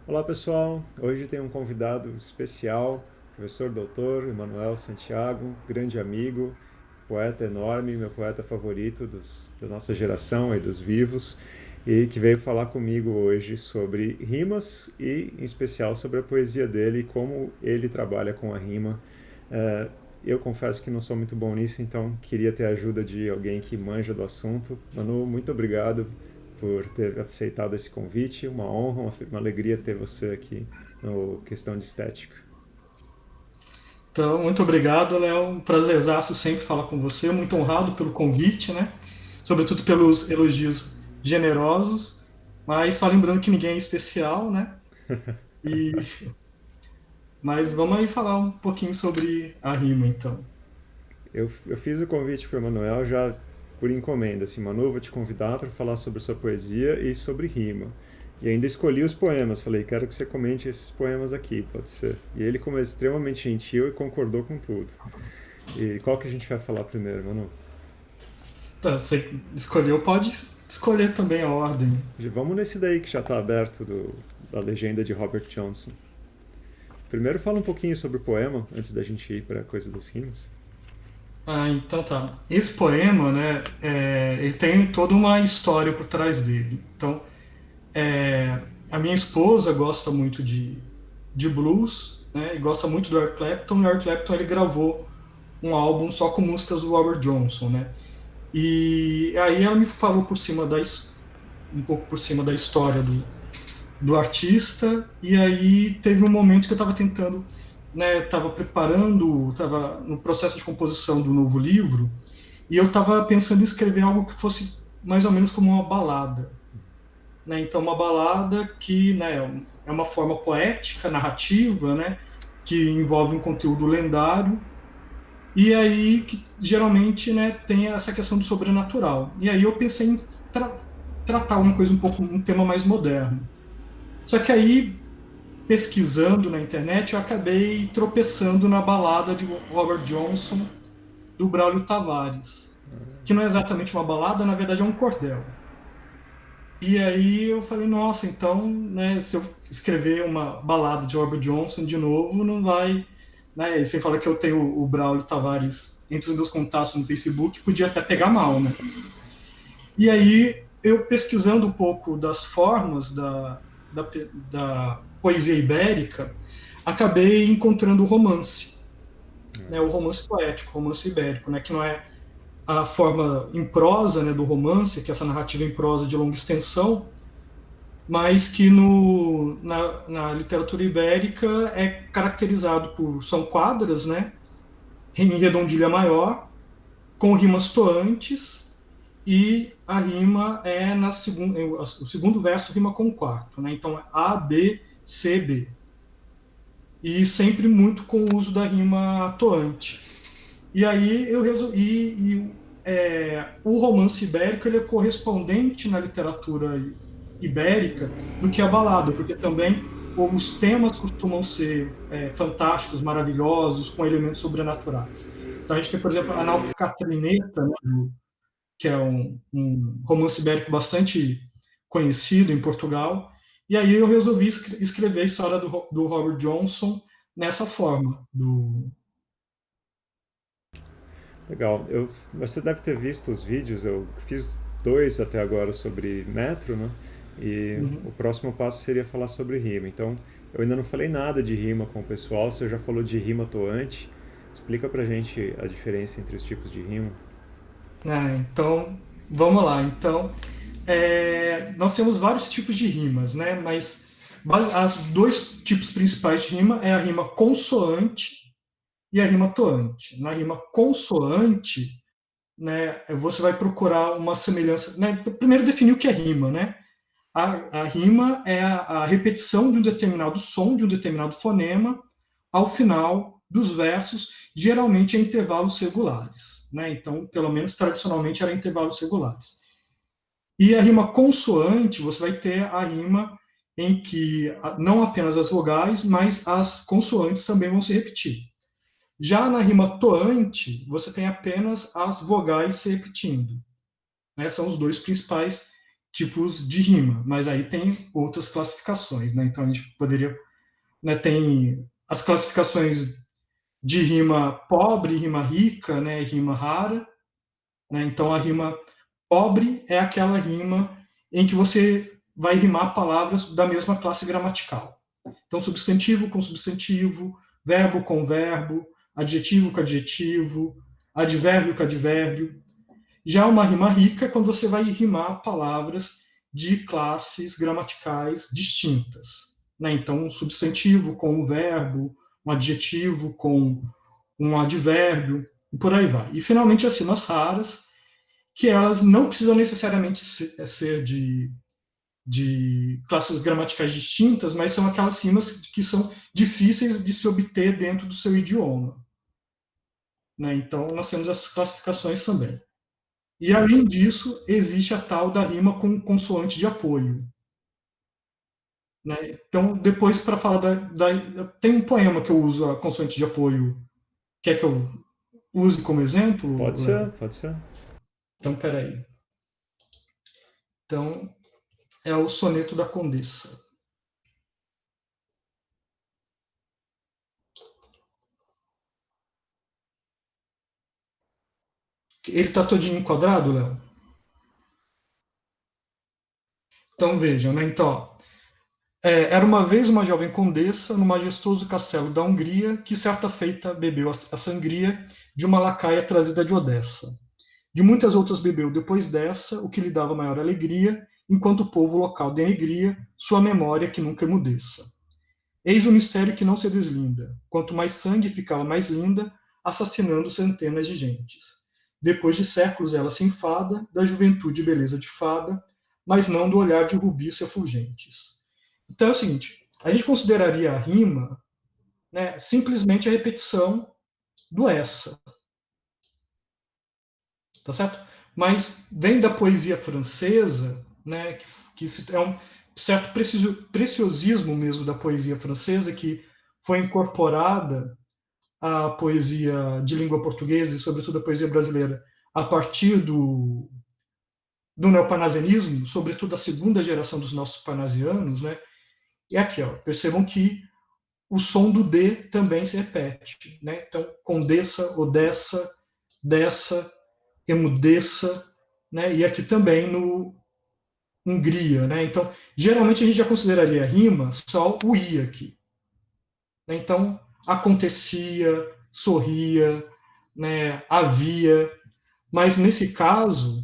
Olá pessoal, hoje tem um convidado especial, professor doutor Emanuel Santiago, grande amigo, poeta enorme, meu poeta favorito da nossa geração e dos vivos, e que veio falar comigo hoje sobre rimas e, em especial, sobre a poesia dele e como ele trabalha com a rima. É, eu confesso que não sou muito bom nisso, então queria ter a ajuda de alguém que manja do assunto. Manu, muito obrigado por ter aceitado esse convite. Uma honra, uma alegria ter você aqui no Questão de Estética. Então, muito obrigado, Léo. Um prazerzaço sempre falar com você. Muito honrado pelo convite, né? Sobretudo pelos elogios generosos. Mas só lembrando que ninguém é especial, né? E, mas vamos aí falar um pouquinho sobre a rima, então. Eu fiz o convite para o Emanuel já por encomenda. Assim, Manu, vou te convidar para falar sobre sua poesia e sobre rima. E ainda escolhi os poemas. Falei, quero que você comente esses poemas aqui, pode ser. E ele, como é extremamente gentil, e concordou com tudo. E qual que a gente vai falar primeiro, Manu? Tá, você escolheu, pode escolher também a ordem. Vamos nesse daí que já está aberto da legenda de Robert Johnson. Primeiro fala um pouquinho sobre o poema, antes da gente ir para a coisa das rimas. Ah, então tá. Esse poema, né, ele tem toda uma história por trás dele. Então, a minha esposa gosta muito de blues, né, e gosta muito do Eric Clapton. E o Eric Clapton ele gravou um álbum só com músicas do Robert Johnson, né? E aí ela me falou um pouco por cima da história do artista. E aí teve um momento que eu estava tentando, né, estava preparando, estava no processo de composição do novo livro, e eu estava pensando em escrever algo que fosse mais ou menos como uma balada, né? Então uma balada que, né, é uma forma poética, narrativa, né, que envolve um conteúdo lendário. E aí que geralmente, né, tem essa questão do sobrenatural. E aí eu pensei em tra tratar uma coisa um tema mais moderno. Só que aí, pesquisando na internet, eu acabei tropeçando na balada de Robert Johnson, do Braulio Tavares, que não é exatamente uma balada, na verdade é um cordel. E aí eu falei, nossa, então, né, se eu escrever uma balada de Robert Johnson de novo, não vai, né? E você fala que eu tenho o Braulio Tavares entre os meus contatos no Facebook, podia até pegar mal, né? E aí eu pesquisando um pouco das formas da poesia ibérica, acabei encontrando o romance, né? O romance poético, o romance ibérico, né? Que não é a forma em prosa, né, do romance, que é essa narrativa em prosa de longa extensão, mas que na literatura ibérica é caracterizado por são quadras, né, em redondilha maior, com rimas toantes, e a rima é o segundo verso rima com o quarto, né? Então é A, B, C, B. E sempre muito com o uso da rima toante. E aí eu resolvi o romance ibérico ele é correspondente na literatura ibérica do que a balada, porque também os temas costumam ser fantásticos, maravilhosos, com elementos sobrenaturais. Então a gente tem, por exemplo, a Nau-Catrineta, né, que é um romance ibérico bastante conhecido em Portugal. E aí eu resolvi escrever a história do Robert Johnson nessa forma. Legal. Você deve ter visto os vídeos, eu fiz dois até agora sobre metro, né? E o Uhum. próximo passo seria falar sobre rima. Então, eu ainda não falei nada de rima com o pessoal, você já falou de rima toante. Explica pra gente a diferença entre os tipos de rima. Então, vamos lá. Então, nós temos vários tipos de rimas, né? Mas as dois tipos principais de rima é a rima consoante e a rima toante. Na rima consoante, né, você vai procurar uma semelhança. Né? Primeiro definir o que é rima, né? A rima é a repetição de um determinado som, de um determinado fonema, ao final dos versos, geralmente em intervalos regulares. Né? Então, pelo menos tradicionalmente, era intervalos regulares. E a rima consoante, você vai ter a rima em que não apenas as vogais, mas as consoantes também vão se repetir. Já na rima toante, você tem apenas as vogais se repetindo. Né? São os dois principais tipos de rima, mas aí tem outras classificações, né? Então a gente poderia, né, tem as classificações de rima pobre, rima rica, né, rima rara, né? Então a rima pobre é aquela rima em que você vai rimar palavras da mesma classe gramatical. Então substantivo com substantivo, verbo com verbo, adjetivo com adjetivo, advérbio com advérbio. Já uma rima rica é quando você vai rimar palavras de classes gramaticais distintas, né? Então, um substantivo com um verbo, um adjetivo com um advérbio, e por aí vai. E, finalmente, as rimas raras, que elas não precisam necessariamente ser de classes gramaticais distintas, mas são aquelas rimas que são difíceis de se obter dentro do seu idioma, né? Então, nós temos essas classificações também. E, além disso, existe a tal da rima com consoante de apoio, né? Então, depois, para falar tem um poema que eu uso a consoante de apoio. Quer que eu use como Pode exemplo, ser, Léo? pode ser. Então, peraí. Então, é o soneto da Condessa. Ele está todinho enquadrado, Léo? Então, vejam, né? Então, ó, era uma vez uma jovem condessa no majestoso castelo da Hungria que certa feita bebeu a sangria de uma lacaia trazida de Odessa. De muitas outras bebeu depois dessa, o que lhe dava maior alegria, enquanto o povo local denegria sua memória que nunca emudeça. Eis o mistério que não se deslinda. Quanto mais sangue ficava mais linda, assassinando centenas de gentes. Depois de séculos ela se enfada da juventude e beleza de fada, mas não do olhar de rubis refulgentes. Então é o seguinte, a gente consideraria a rima, né, simplesmente a repetição do essa, tá certo? Mas vem da poesia francesa, né, que é um certo preciosismo mesmo da poesia francesa que foi incorporada à poesia de língua portuguesa e sobretudo à poesia brasileira a partir do neoparnasianismo, sobretudo a segunda geração dos nossos parnasianos, né? E aqui, ó, percebam que o som do D também se repete, né? Então, condessa, odessa, dessa, emudeça, né? E aqui também no Hungria, né? Então, geralmente a gente já consideraria rima só o I aqui. Né? Então, acontecia, sorria, né? Havia, mas nesse caso,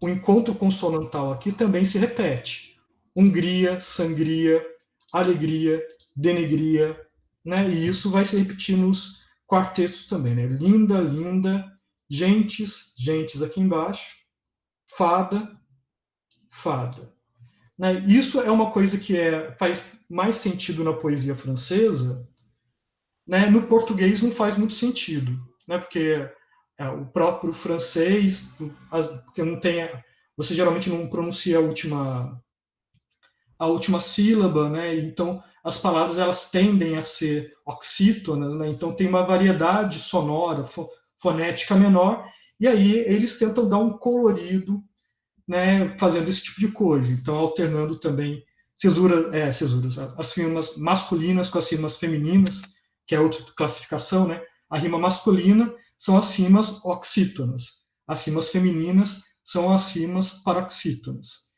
o encontro consonantal aqui também se repete. Hungria, sangria, alegria, denegria, né? E isso vai se repetir nos quartetos também, né? Linda, linda, gentes, gentes aqui embaixo, fada, fada. Né? Isso é uma coisa que faz mais sentido na poesia francesa, né? No português não faz muito sentido, né? Porque o próprio francês, porque não tem, você geralmente não pronuncia a última sílaba, né? Então as palavras elas tendem a ser oxítonas, né? Então tem uma variedade sonora, fonética menor, e aí eles tentam dar um colorido, né, fazendo esse tipo de coisa. Então, alternando também cesuras, as rimas masculinas com as rimas femininas, que é outra classificação, né? A rima masculina são as rimas oxítonas, as rimas femininas são as rimas paroxítonas.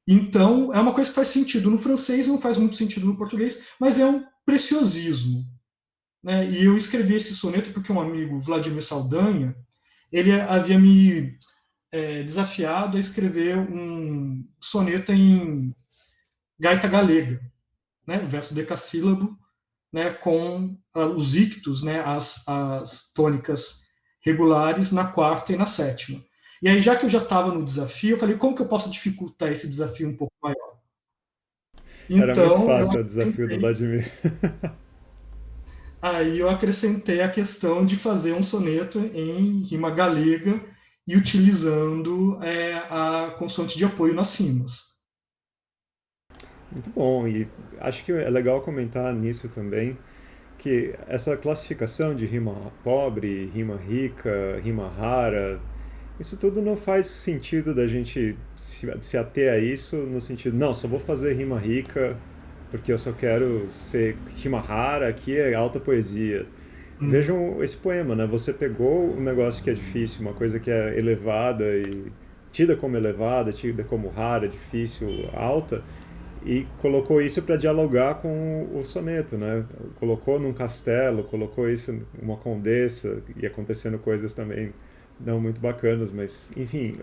Então, é uma coisa que faz sentido no francês, não faz muito sentido no português, mas é um preciosismo. Né? E eu escrevi esse soneto porque um amigo, Vladimir Saldanha, ele havia me desafiado a escrever um soneto em gaita galega, né, verso decassílabo, né, com os ictos, né, as tônicas regulares na quarta e na sétima. E aí, já que eu já estava no desafio, eu falei, como que eu posso dificultar esse desafio um pouco maior? Era muito Então, fácil o desafio do Vladimir. eu acrescentei a questão de fazer um soneto em rima galega e utilizando a consoante de apoio nas rimas. Muito bom, e acho que é legal comentar nisso também, que essa classificação de rima pobre, rima rica, rima rara, Isso tudo não faz sentido da gente se ater a isso no sentido, não, só vou fazer rima rica porque eu só quero ser rima rara, aqui é alta poesia. Hum. Vejam esse poema, né? Você pegou um negócio que é difícil, uma coisa que é elevada e tida como elevada, tida como rara, difícil, alta, e colocou isso para dialogar com o soneto, né? Colocou num castelo, colocou isso numa condessa e acontecendo coisas também não muito bacanas, mas enfim,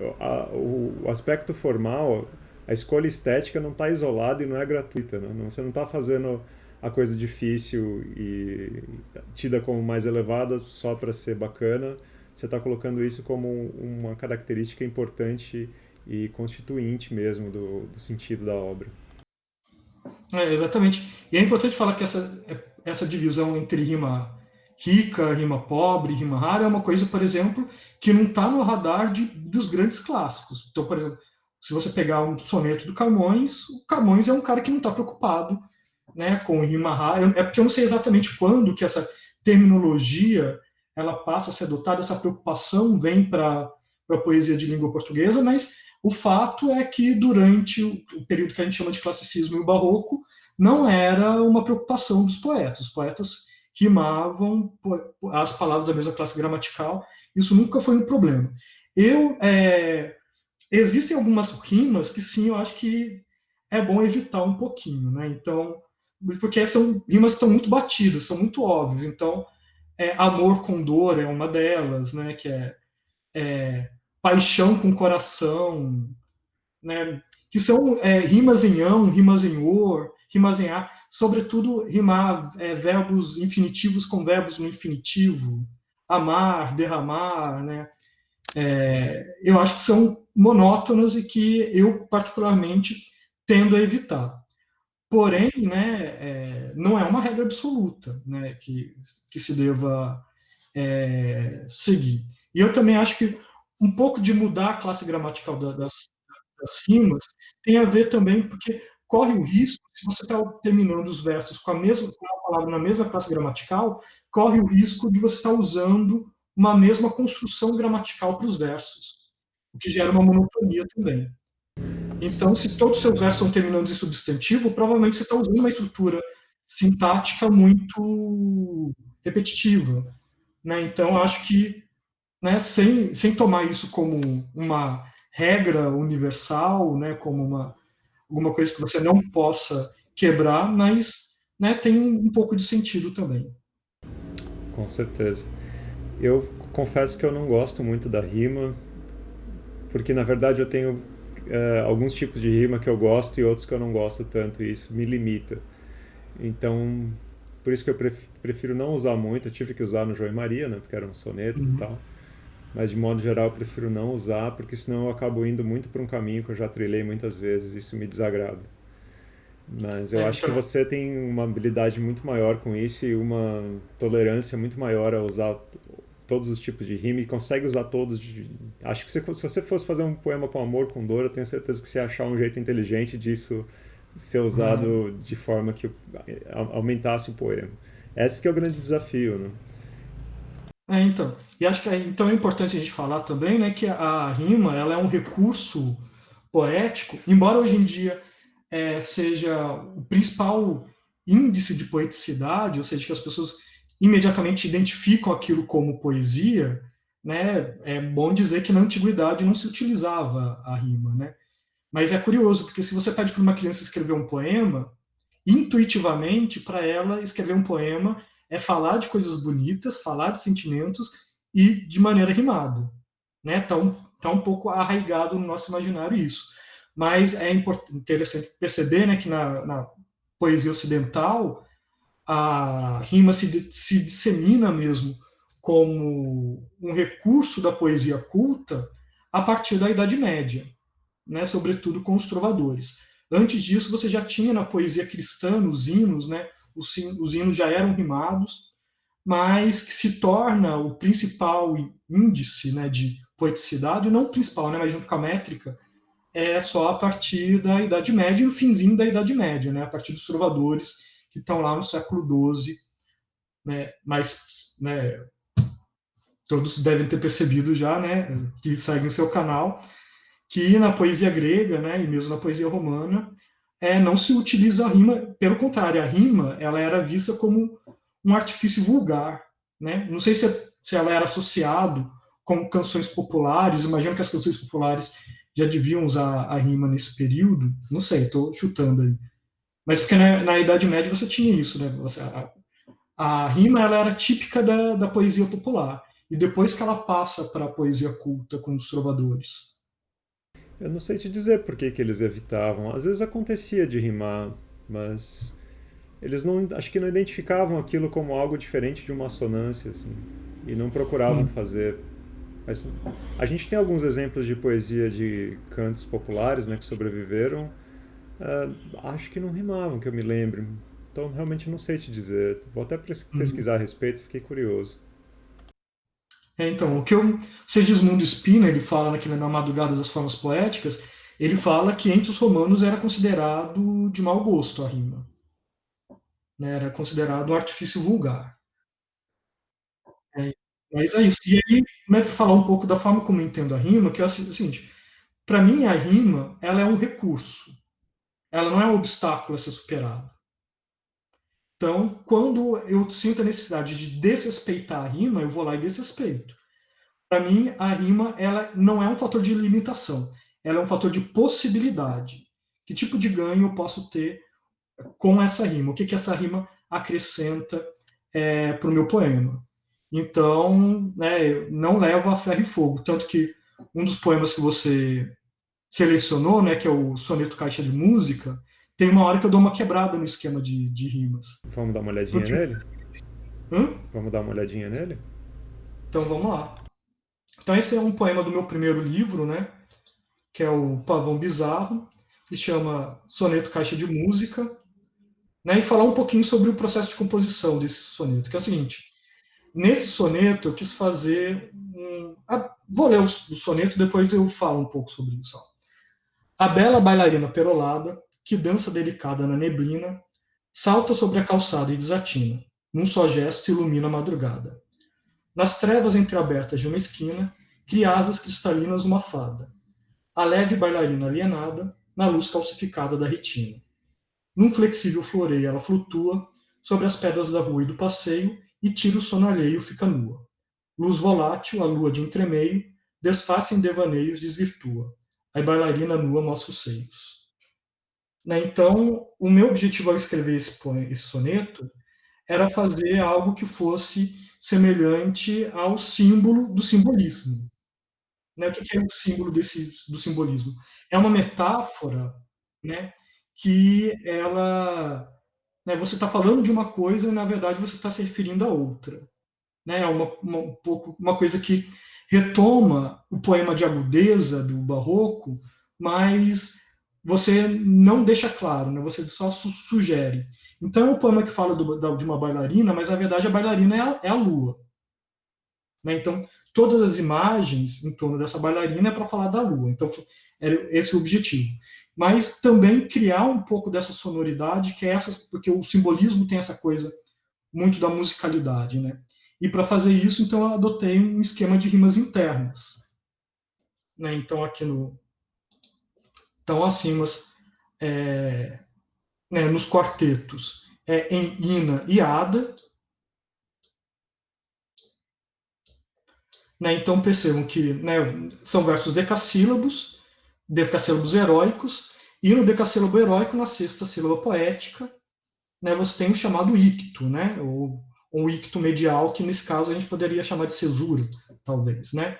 o aspecto formal, a escolha estética não está isolada e não é gratuita, né? Você não está fazendo a coisa difícil e tida como mais elevada só para ser bacana. Você está colocando isso como uma característica importante e constituinte mesmo do sentido da obra. Exatamente. E é importante falar que essa divisão entre rima rica, rima pobre, rima rara é uma coisa, por exemplo, que não está no radar dos grandes clássicos. Então, por exemplo, se você pegar um soneto do Camões, o Camões é um cara que não está preocupado, né, com rima rara. É porque eu não sei exatamente quando que essa terminologia ela passa a ser adotada, essa preocupação vem para a poesia de língua portuguesa, mas o fato é que durante o período que a gente chama de classicismo e o barroco, não era uma preocupação dos poetas. Os poetas rimavam as palavras da mesma classe gramatical, isso nunca foi um problema. Eu, existem algumas rimas que sim, eu acho que é bom evitar um pouquinho, né? Então, porque são rimas que estão muito batidas, são muito óbvias. Então, amor com dor é uma delas, né? Que é paixão com coração, né? Que são rimas em ão, rimas em or, rimas em a, sobretudo rimar verbos infinitivos com verbos no infinitivo, amar, derramar, né? Eu acho que são monótonas e que eu particularmente tendo a evitar. Porém, né, não é uma regra absoluta, né, que se deva seguir. E eu também acho que um pouco de mudar a classe gramatical das rimas tem a ver também porque corre o risco, se você está terminando os versos com uma palavra na mesma classe gramatical, corre o risco de você estar usando uma mesma construção gramatical para os versos, o que gera uma monotonia também. Então, se todos os seus versos estão terminando em substantivo, provavelmente você está usando uma estrutura sintática muito repetitiva. Né? Então, acho que né, sem tomar isso como uma regra universal, né, como alguma coisa que você não possa quebrar, mas né, tem um pouco de sentido também. Com certeza. Eu confesso que eu não gosto muito da rima, porque na verdade eu tenho alguns tipos de rima que eu gosto e outros que eu não gosto tanto, e isso me limita. Então, por isso que eu prefiro não usar muito. Eu tive que usar no João e Maria, né, porque eram sonetos e Uhum. tal. Mas de modo geral eu prefiro não usar, porque senão eu acabo indo muito para um caminho que eu já trilhei muitas vezes e isso me desagrada. Mas eu acho que Então, você tem uma habilidade muito maior com isso e uma tolerância muito maior a usar todos os tipos de rima e consegue usar todos. Acho que se você fosse fazer um poema com amor, com dor, eu tenho certeza que você ia achar um jeito inteligente disso ser usado de forma que aumentasse o poema. Esse que é o grande desafio, né? então, e acho que então é importante a gente falar também, né, que a rima ela é um recurso poético, embora hoje em dia seja o principal índice de poeticidade, ou seja, que as pessoas imediatamente identificam aquilo como poesia, né? É bom dizer que na antiguidade não se utilizava a rima, né? Mas é curioso, porque se você pede para uma criança escrever um poema, intuitivamente, para ela, escrever um poema é falar de coisas bonitas, falar de sentimentos e de maneira rimada. Né? Tá um pouco arraigado no nosso imaginário isso. Mas é interessante perceber né, que na poesia ocidental a rima se dissemina mesmo como um recurso da poesia culta a partir da Idade Média, né, sobretudo com os trovadores. Antes disso, você já tinha na poesia cristã, nos hinos, né, os hinos já eram rimados, mas que se torna o principal índice né, de poeticidade, não o principal, né, mas junto com a métrica, é só a partir da Idade Média e o finzinho da Idade Média, né, a partir dos trovadores que estão lá no século XII, né, mas né, todos devem ter percebido já, né, que seguem seu canal, que na poesia grega, né, e mesmo na poesia romana, não se utiliza a rima, pelo contrário, a rima ela era vista como um artifício vulgar, né? Não sei se ela era associado com canções populares, imagino que as canções populares já deviam usar a rima nesse período, não sei, estou chutando aí. Mas porque na Idade Média você tinha isso, né? A rima ela era típica da poesia popular, e depois que ela passa para a poesia culta com os trovadores. Eu não sei te dizer por que eles evitavam. Às vezes acontecia de rimar, mas eles não, acho que não identificavam aquilo como algo diferente de uma assonância, assim, e não procuravam Hum. fazer. Mas a gente tem alguns exemplos de poesia de cantos populares, né, que sobreviveram. Acho que não rimavam, que eu me lembre. Então realmente não sei te dizer. Vou até Hum. pesquisar a respeito, fiquei curioso. Então, o que o Segismundo Spina ele fala naquele Na Madrugada das Formas Poéticas, ele fala que entre os romanos era considerado de mau gosto a rima, né? Era considerado um artifício vulgar. É, mas é isso. E aí, né, falar um pouco da forma como eu entendo a rima, que é o seguinte: para mim a rima ela é um recurso, ela não é um obstáculo a ser superado. Então, quando eu sinto a necessidade de desrespeitar a rima, eu vou lá e desrespeito. Para mim, a rima ela não é um fator de limitação, ela é um fator de possibilidade. Que tipo de ganho eu posso ter com essa rima? O que, que essa rima acrescenta para o meu poema? Então, né, não leva a ferro e fogo. Tanto que um dos poemas que você selecionou, né, que é o Soneto Caixa de Música, tem uma hora que eu dou uma quebrada no esquema de rimas. Vamos dar uma olhadinha Porque, nele? hã? Vamos dar uma olhadinha nele? Então vamos lá. Então esse é um poema do meu primeiro livro, né, que é o Pavão Bizarro, que chama Soneto Caixa de Música, né, e falar um pouquinho sobre o processo de composição desse soneto, que é o seguinte: nesse soneto eu quis fazer vou ler o soneto, depois eu falo um pouco sobre isso. Ó. A bela bailarina perolada, que dança delicada na neblina, salta sobre a calçada e desatina. Num só gesto ilumina a madrugada. Nas trevas entreabertas de uma esquina, cria asas cristalinas uma fada. Alegre bailarina alienada, na luz calcificada da retina. Num flexível floreio ela flutua sobre as pedras da rua e do passeio e tira o sono alheio fica nua. Luz volátil, a lua de entremeio, desfaz em devaneios, desvirtua. A bailarina nua mostra os seios. Né? Então, o meu objetivo ao escrever esse soneto era fazer algo que fosse semelhante ao símbolo do simbolismo. Né? O que é o símbolo do simbolismo? É uma metáfora, né, que ela, né, você está falando de uma coisa e na verdade você está se referindo a outra, né? É um pouco uma coisa que retoma o poema de agudeza do barroco, mas você não deixa claro, né? Você só sugere. Então é um poema que fala de uma bailarina, mas na verdade a bailarina é a lua. Né? Então, todas as imagens em torno dessa bailarina é para falar da Lua. Então, era esse o objetivo. Mas também criar um pouco dessa sonoridade, que é essa, porque o simbolismo tem essa coisa muito da musicalidade, né? E para fazer isso, então, eu adotei um esquema de rimas internas. Né? Então, aqui no. Então, as rimas né, nos quartetos em Ina e Ada. Né? Então, percebam que né, são versos decassílabos heróicos, e no decassílabo heróico, na sexta sílaba poética, né, você tem o chamado icto, né, ou um icto medial, que nesse caso a gente poderia chamar de cesura, talvez. Né?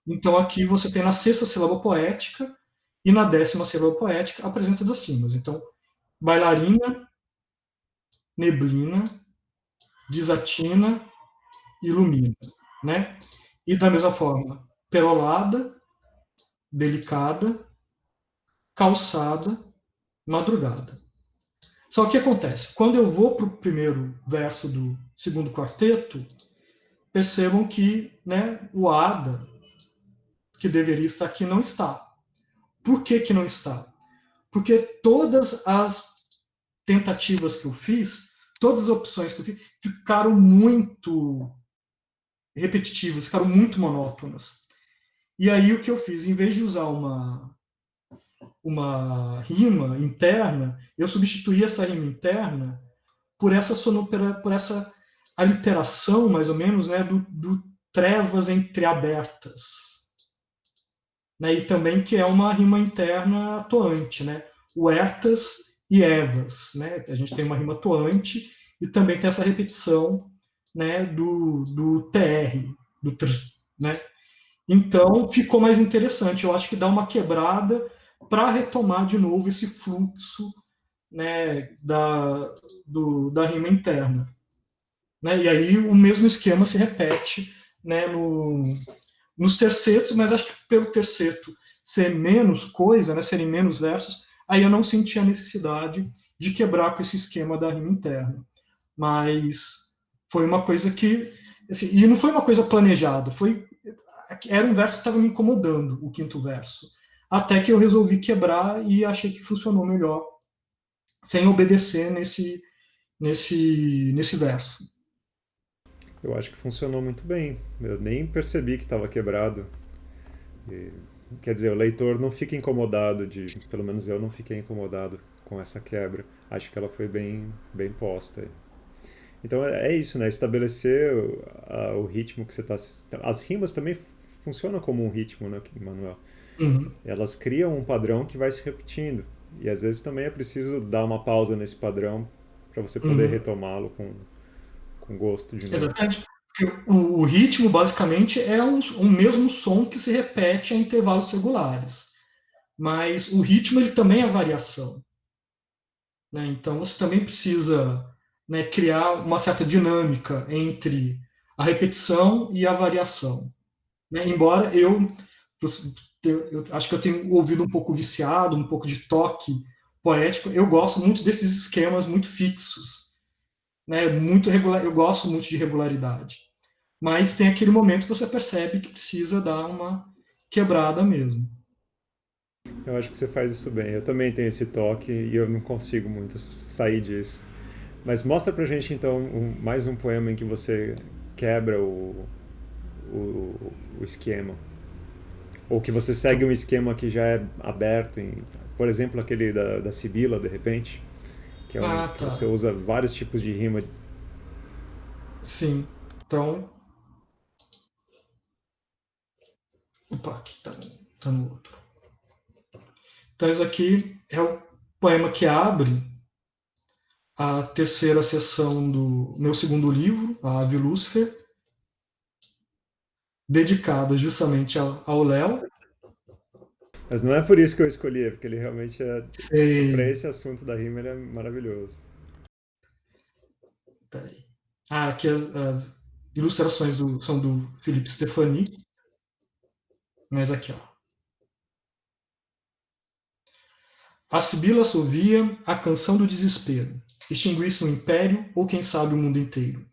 Então aqui você tem na sexta sílaba poética e na décima sílaba poética a presença das cimas. Então, bailarina, neblina, desatina, ilumina. Né? E da mesma forma, perolada, delicada, calçada, madrugada. Só que o que acontece? Quando eu vou para o primeiro verso do segundo quarteto, percebam que né, o Ada, que deveria estar aqui, não está. Por que, que não está? Porque todas as tentativas que eu fiz, todas as opções que eu fiz, ficaram muito repetitivas, ficaram muito monótonas. E aí o que eu fiz, em vez de usar uma rima interna, eu substituí essa rima interna por essa por essa aliteração, mais ou menos, né, do trevas entreabertas, né, e também que é uma rima interna atoante, né, o Ertas e Evas, né, a gente tem uma rima atoante e também tem essa repetição, né, do TR, do tr, né, então ficou mais interessante, eu acho que dá uma quebrada para retomar de novo esse fluxo, né, da rima interna, né, e aí o mesmo esquema se repete, né, nos tercetos, mas acho que pelo terceto ser menos coisa, né, serem menos versos, aí eu não senti a necessidade de quebrar com esse esquema da rima interna. Mas foi uma coisa que. Assim, e não foi uma coisa planejada, era um verso que estava me incomodando, o quinto verso. Até que eu resolvi quebrar e achei que funcionou melhor, sem obedecer nesse verso. Eu acho que funcionou muito bem. Eu nem percebi que estava quebrado. E, quer dizer, o leitor não fica incomodado pelo menos eu não fiquei incomodado com essa quebra. Acho que ela foi bem posta. Então é isso, né? Estabelecer o ritmo que você está. As rimas também funcionam como um ritmo, né, Manuel? Uhum. Elas criam um padrão que vai se repetindo. E às vezes também é preciso dar uma pausa nesse padrão para você poder Uhum. retomá-lo com gosto de novo. Exatamente. Porque o ritmo, basicamente, é um mesmo som que se repete a intervalos regulares. Mas o ritmo ele também é variação. Né? Então você também precisa, né, criar uma certa dinâmica entre a repetição e a variação. Né? Embora eu acho que eu tenho ouvido um pouco viciado, um pouco de toque poético, eu gosto muito desses esquemas muito fixos. Né? Muito regular, eu gosto muito de regularidade. Mas tem aquele momento que você percebe que precisa dar uma quebrada mesmo. Eu acho que você faz isso bem. Eu também tenho esse toque e eu não consigo muito sair disso. Mas mostra pra gente então mais um poema em que você quebra o esquema. Ou que você segue um esquema que já é aberto, por exemplo, aquele da Sibila, de repente, que é um Ah, que você tá. usa vários tipos de rima. Sim. Então, opa, aqui tá no outro. Então, isso aqui é o poema que abre a terceira sessão do meu segundo livro, A Ave Lúcifer, dedicado justamente ao Léo. Mas não é por isso que eu escolhi, é porque ele realmente é. Para Sei. esse assunto da rima, ele é maravilhoso. Peraí. Ah, aqui as ilustrações são do Felipe Stefani, mas aqui, ó. A Sibila assovia a canção do desespero, extinguisse o império ou quem sabe o mundo inteiro.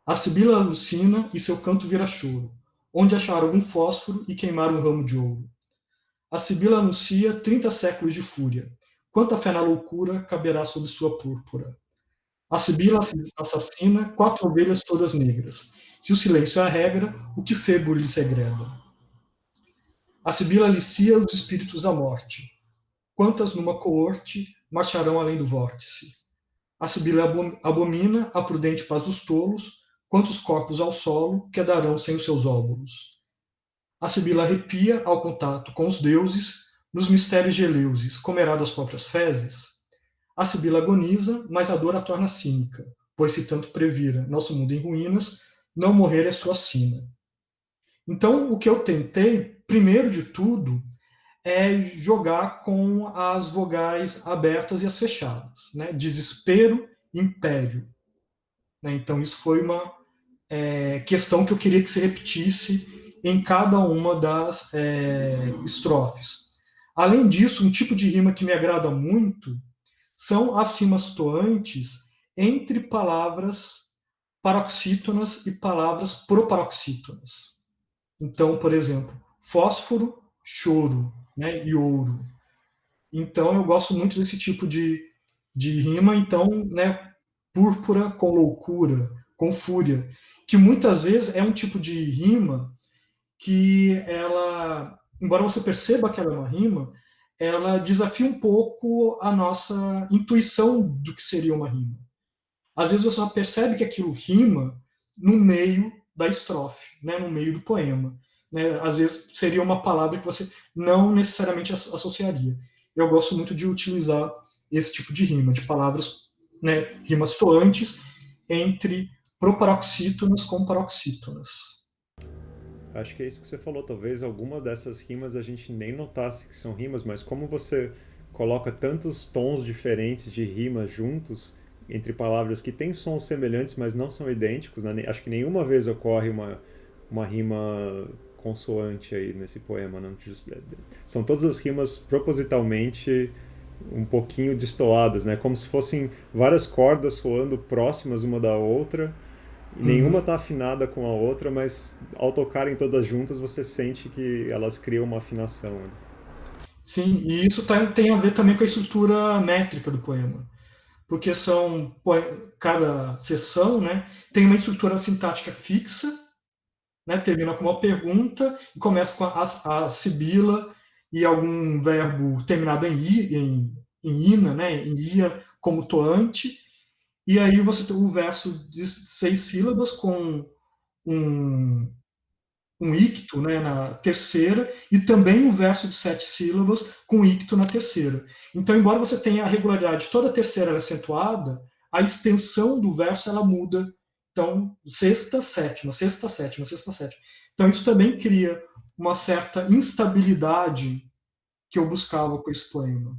A Sibila alucina e seu canto vira choro, onde achar algum fósforo e queimar um ramo de ouro. A Sibila anuncia 30 séculos de fúria. Quanta fé na loucura caberá sob sua púrpura? A Sibila assassina 4 ovelhas todas negras. Se o silêncio é a regra, o que Febo lhe segreda? A Sibila alicia os espíritos da morte. Quantas numa coorte marcharão além do vórtice? A Sibila abomina a prudente paz dos tolos. Quantos corpos ao solo quedarão sem os seus óvulos? A Sibila arrepia ao contato com os deuses. Nos mistérios de Eleusis, comerá das próprias fezes? A Sibila agoniza, mas a dor a torna cínica, pois se tanto previra nosso mundo em ruínas, não morrer é sua sina. Então, o que eu tentei, primeiro de tudo, é jogar com as vogais abertas e as fechadas, né? Desespero, império. Né? Então, isso foi uma questão que eu queria que se repetisse em cada uma das estrofes. Além disso, um tipo de rima que me agrada muito são as rimas toantes entre palavras paroxítonas e palavras proparoxítonas. Então, por exemplo, fósforo, choro, né, e ouro. Então, eu gosto muito desse tipo de rima. Então, né, púrpura com loucura, com fúria, que muitas vezes é um tipo de rima que ela, embora você perceba que ela é uma rima, ela desafia um pouco a nossa intuição do que seria uma rima. Às vezes você só percebe que aquilo rima no meio da estrofe, né, no meio do poema. Né? Às vezes seria uma palavra que você não necessariamente associaria. Eu gosto muito de utilizar esse tipo de rima, de palavras, né, rimas toantes entre proparoxítonas com paroxítonas. Acho que é isso que você falou. Talvez alguma dessas rimas a gente nem notasse que são rimas, mas como você coloca tantos tons diferentes de rimas juntos, entre palavras que têm sons semelhantes, mas não são idênticos, né? Acho que nenhuma vez ocorre uma rima consoante aí nesse poema. Não? São todas as rimas propositalmente um pouquinho destoadas, né? Como se fossem várias cordas soando próximas uma da outra e nenhuma Uhum. está afinada com a outra, mas ao tocarem todas juntas você sente que elas criam uma afinação. Né? Sim, e isso tem a ver também com a estrutura métrica do poema, porque são cada seção, né, tem uma estrutura sintática fixa, né, termina com uma pergunta e começa com a sibila e algum verbo terminado em i, em ina, né, em ia como toante, e aí você tem o verso de 6 sílabas com um icto, né, na terceira, e também um verso de 7 sílabas com icto na terceira. Então, embora você tenha a regularidade toda a terceira acentuada, a extensão do verso ela muda. Então, sexta, sétima, sexta, sétima, sexta, sétima. Então, isso também cria uma certa instabilidade que eu buscava com esse poema.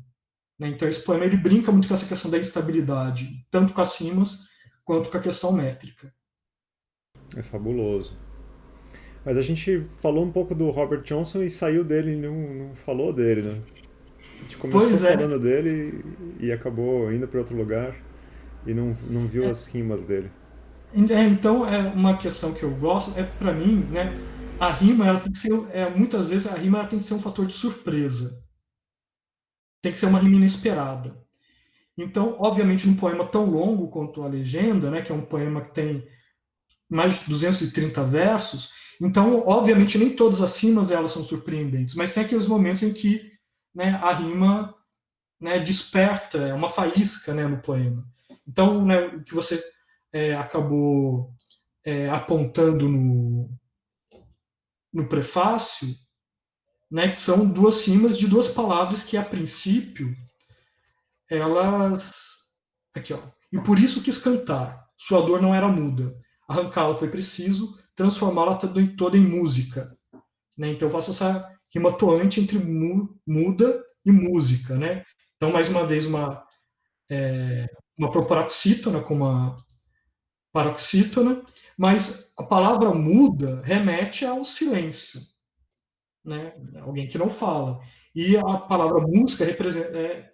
Né? Então, esse poema ele brinca muito com essa questão da instabilidade, tanto com as rimas quanto com a questão métrica. É fabuloso. Mas a gente falou um pouco do Robert Johnson e saiu dele e não falou dele, né? A gente começou Pois é, falando dele e acabou indo para outro lugar e não viu as rimas dele. Então, é uma questão que eu gosto, é para mim, né, a rima, ela tem que ser, muitas vezes a rima ela tem que ser um fator de surpresa, tem que ser uma rima inesperada. Então, obviamente, num poema tão longo quanto a Legenda, né, que é um poema que tem mais de 230 versos, então, obviamente, nem todas as rimas elas são surpreendentes, mas tem aqueles momentos em que, né, a rima, né, desperta, é uma faísca, né, no poema. Então, né, o que você acabou apontando no prefácio, né, que são duas rimas de duas palavras que, a princípio, elas. Aqui, ó. E por isso quis cantar. Sua dor não era muda. Arrancá-la foi preciso, transformá-la toda em música. Né? Então, eu faço essa rima toante entre muda e música. Né? Então, mais uma vez, uma proparoxítona com uma paroxítona, mas a palavra muda remete ao silêncio. Né? Alguém que não fala. E a palavra música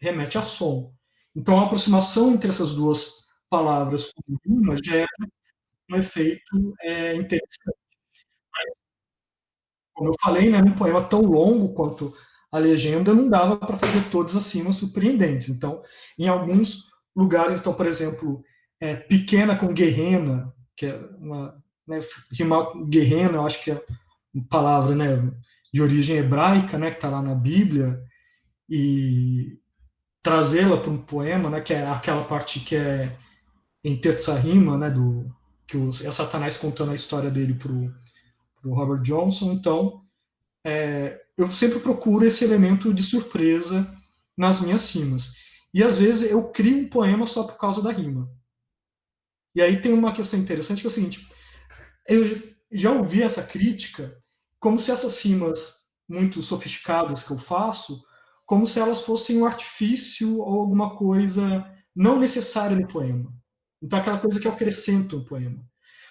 remete a som. Então, a aproximação entre essas duas palavras com rima gera um efeito interessante. Como eu falei, né, num poema tão longo quanto a legenda, não dava para fazer todas as rimas surpreendentes. Então, em alguns lugares, então, por exemplo, pequena com guerrena, que é uma. Né, rimar com guerrena, eu acho que é uma palavra, né, de origem hebraica, né, que está lá na Bíblia, e trazê-la para um poema, né, que é aquela parte que é em terça rima, né, que é Satanás contando a história dele para o Robert Johnson. Então, eu sempre procuro esse elemento de surpresa nas minhas rimas. E às vezes eu crio um poema só por causa da rima. E aí tem uma questão interessante que é o seguinte: eu já ouvi essa crítica como se essas rimas muito sofisticadas que eu faço, como se elas fossem um artifício ou alguma coisa não necessária no poema. Então, aquela coisa que eu acrescento no poema.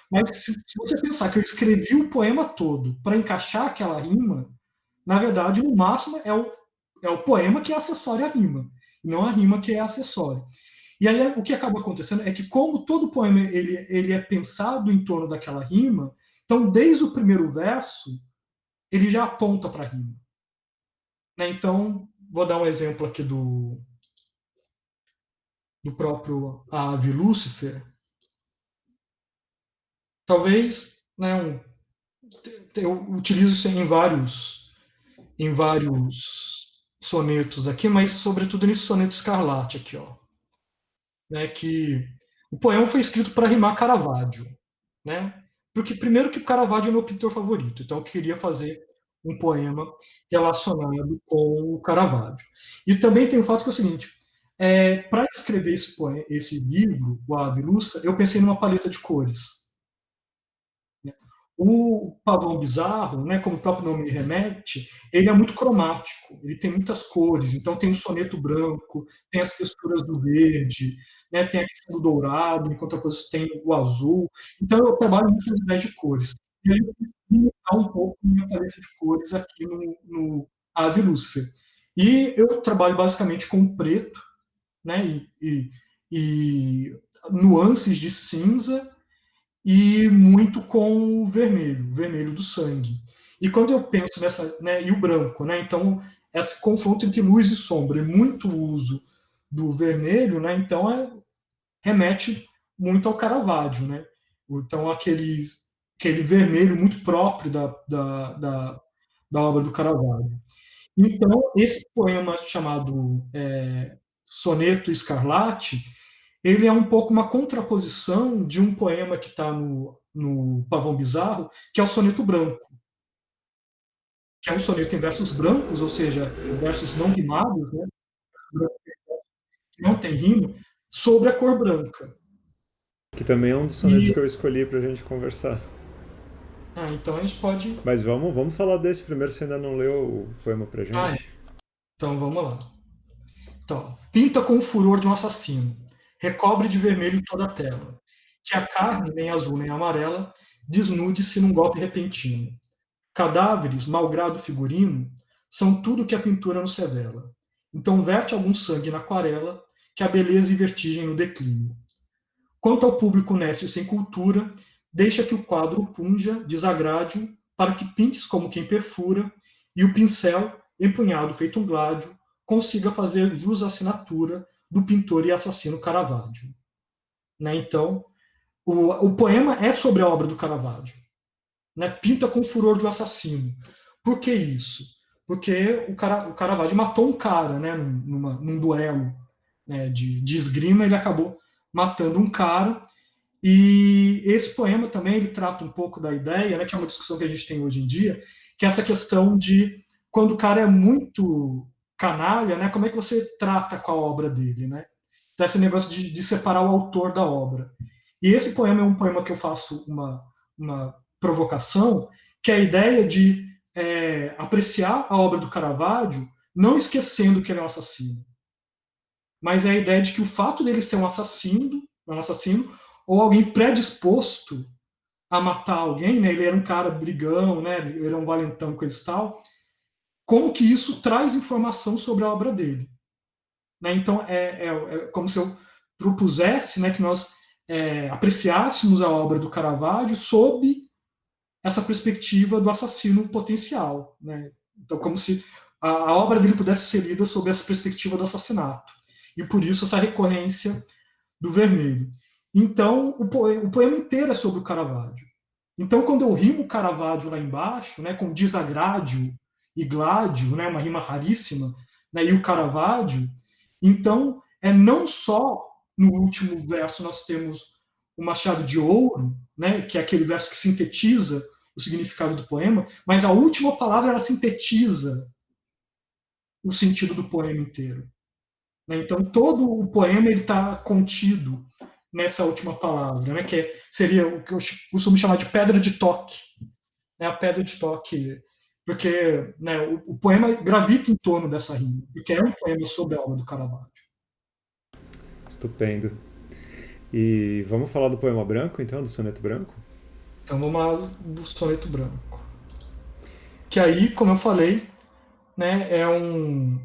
Mas se você pensar que eu escrevi o poema todo para encaixar aquela rima, na verdade, no máximo é o poema que é acessório à rima, não a rima que é acessório. E aí o que acaba acontecendo é que, como todo poema ele é pensado em torno daquela rima, então desde o primeiro verso ele já aponta para a rima. Né? Então, vou dar um exemplo aqui do próprio A Ave Lúcifer. talvez, né, eu utilizo isso em vários sonetos aqui, mas sobretudo nesse soneto Escarlate aqui, ó, né, que o poema foi escrito para rimar Caravaggio, né? Porque primeiro que o Caravaggio é meu pintor favorito, então eu queria fazer um poema relacionado com o Caravaggio. E também tem o fato que é o seguinte, para escrever esse livro, o Ave Lustra, eu pensei numa paleta de cores. O pavão bizarro, né, como o próprio nome remete, ele é muito cromático, ele tem muitas cores, então tem o soneto branco, tem as texturas do verde, né, tem a questão do dourado, enquanto a coisa tem o azul. Então eu trabalho muito as ideias de cores. E aí eu quis limitar um pouco a minha paleta de cores aqui no Ave Lucifer. E eu trabalho basicamente com o preto, né, e nuances de cinza e muito com o vermelho do sangue. E quando eu penso nessa, né, e o branco, né, então esse confronto entre luz e sombra e muito uso do vermelho, né, então remete muito ao Caravaggio, né? Então aquele vermelho muito próprio da obra do Caravaggio. Então esse poema chamado Soneto Escarlate, ele é um pouco uma contraposição de um poema que está no Pavão Bizarro, que é o Soneto Branco, que é um soneto em versos brancos, ou seja, versos não rimados, né, que não tem rima, sobre a cor branca. Que também é um dos sonetos E, que eu escolhi pra gente conversar. então a gente pode. Mas vamos falar desse primeiro, você ainda não leu o poema pra Ah, é. gente? Então vamos lá. Então, pinta com o furor de um assassino, recobre de vermelho toda a tela, que a carne, nem azul nem amarela, desnude-se num golpe repentino. Cadáveres, malgrado figurino, são tudo que a pintura nos revela. Então verte algum sangue na aquarela, que a beleza e vertigem no declínio. Quanto ao público nécio sem cultura, deixa que o quadro punja, desagrade-o, para que pintes como quem perfura, e o pincel, empunhado feito um gládio, consiga fazer jus à assinatura do pintor e assassino Caravaggio. Né? Então, o poema é sobre a obra do Caravaggio. Né? Pinta com o furor de um assassino. Por que isso? Porque o Caravaggio matou um cara, né, num duelo, né, de esgrima, ele acabou matando um cara. E esse poema também ele trata um pouco da ideia, né, que é uma discussão que a gente tem hoje em dia, que é essa questão de quando o cara é muito canalha, né, como é que você trata com a obra dele, né? Então, esse negócio de separar o autor da obra. E esse poema é um poema que eu faço uma provocação, que é a ideia de apreciar a obra do Caravaggio, não esquecendo que ele é um assassino, mas é a ideia de que o fato dele ser um assassino ou alguém predisposto a matar alguém, né? Ele era um cara brigão, né? Ele era um valentão, coisa e tal. Como que isso traz informação sobre a obra dele? Né? Então é como se eu propusesse, né, que nós apreciássemos a obra do Caravaggio sob essa perspectiva do assassino potencial, né? Então como se a obra dele pudesse ser lida sob essa perspectiva do assassinato. E por isso essa recorrência do vermelho. Então, o poema inteiro é sobre o Caravaggio. Então, quando eu rimo Caravaggio lá embaixo, né, com desagrádio e gládio, né, uma rima raríssima, né, e o Caravaggio, então, não só no último verso nós temos uma chave de ouro, né, que é aquele verso que sintetiza o significado do poema, mas a última palavra ela sintetiza o sentido do poema inteiro. Né? Então, todo o poema está contido nessa última palavra, né? Que seria o que eu costumo chamar de pedra de toque. Né? A pedra de toque, porque né, o poema gravita em torno dessa rima, porque é um poema sobre a obra do Caravaggio. Estupendo. E vamos falar do poema branco, então, do soneto branco? Então, vamos lá do soneto branco. Que aí, como eu falei, né, é um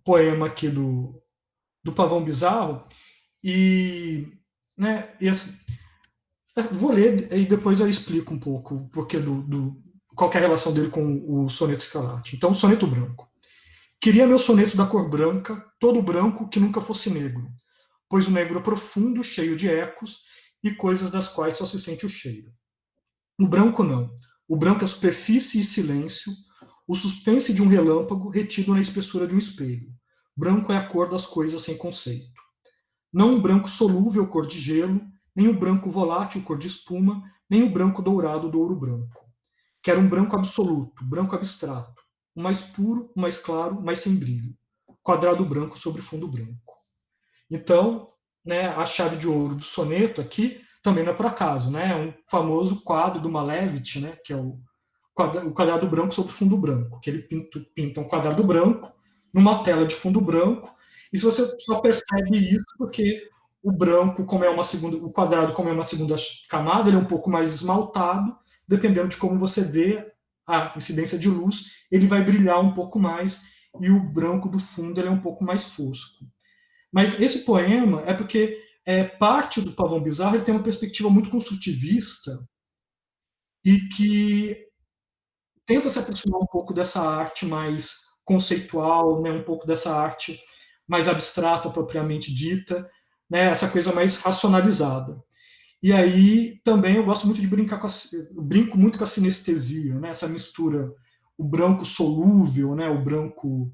poema aqui do Pavão Bizarro, e, né, vou ler e depois eu explico um pouco o porquê qual é a relação dele com o soneto escarlate. Então, o soneto branco. Queria meu soneto da cor branca, todo branco que nunca fosse negro, pois o negro é profundo, cheio de ecos, e coisas das quais só se sente o cheiro. O branco não. O branco é superfície e silêncio, o suspense de um relâmpago retido na espessura de um espelho. Branco é a cor das coisas sem conceito. Não um branco solúvel, cor de gelo, nem o branco volátil, cor de espuma, nem o branco dourado do ouro branco. Quero um branco absoluto, branco abstrato, o mais puro, o mais claro, mas sem brilho. Quadrado branco sobre fundo branco. Então, né, a chave de ouro do soneto aqui também não é por acaso, né? É um famoso quadro do Malevich, né, que é o quadrado branco sobre fundo branco, que ele pinta um quadrado branco numa tela de fundo branco, e se você só percebe isso porque o branco, como é uma segunda, o quadrado, como é uma segunda camada, ele é um pouco mais esmaltado, dependendo de como você vê a incidência de luz, ele vai brilhar um pouco mais, e o branco do fundo ele é um pouco mais fosco. Mas esse poema é porque parte do Pavão Bizarro ele tem uma perspectiva muito construtivista e que tenta se aproximar um pouco dessa arte mais conceitual, né, um pouco dessa arte mais abstrata propriamente dita, né, essa coisa mais racionalizada. E aí também eu gosto muito de brincar brinco muito com a sinestesia, né, essa mistura, o branco solúvel, né, o branco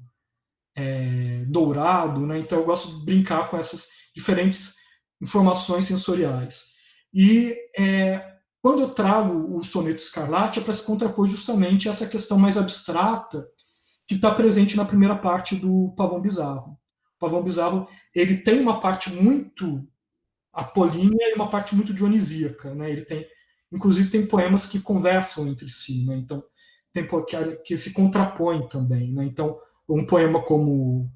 dourado, né? Então eu gosto de brincar com essas diferentes informações sensoriais. E quando eu trago o soneto escarlate é para se contrapor justamente essa questão mais abstrata que está presente na primeira parte do Pavão Bizarro. O Pavão Bizarro ele tem uma parte muito apolínea e uma parte muito dionisíaca, né? Ele tem, inclusive, tem poemas que conversam entre si, né? Então tem que se contrapõem também, né? Então um poema como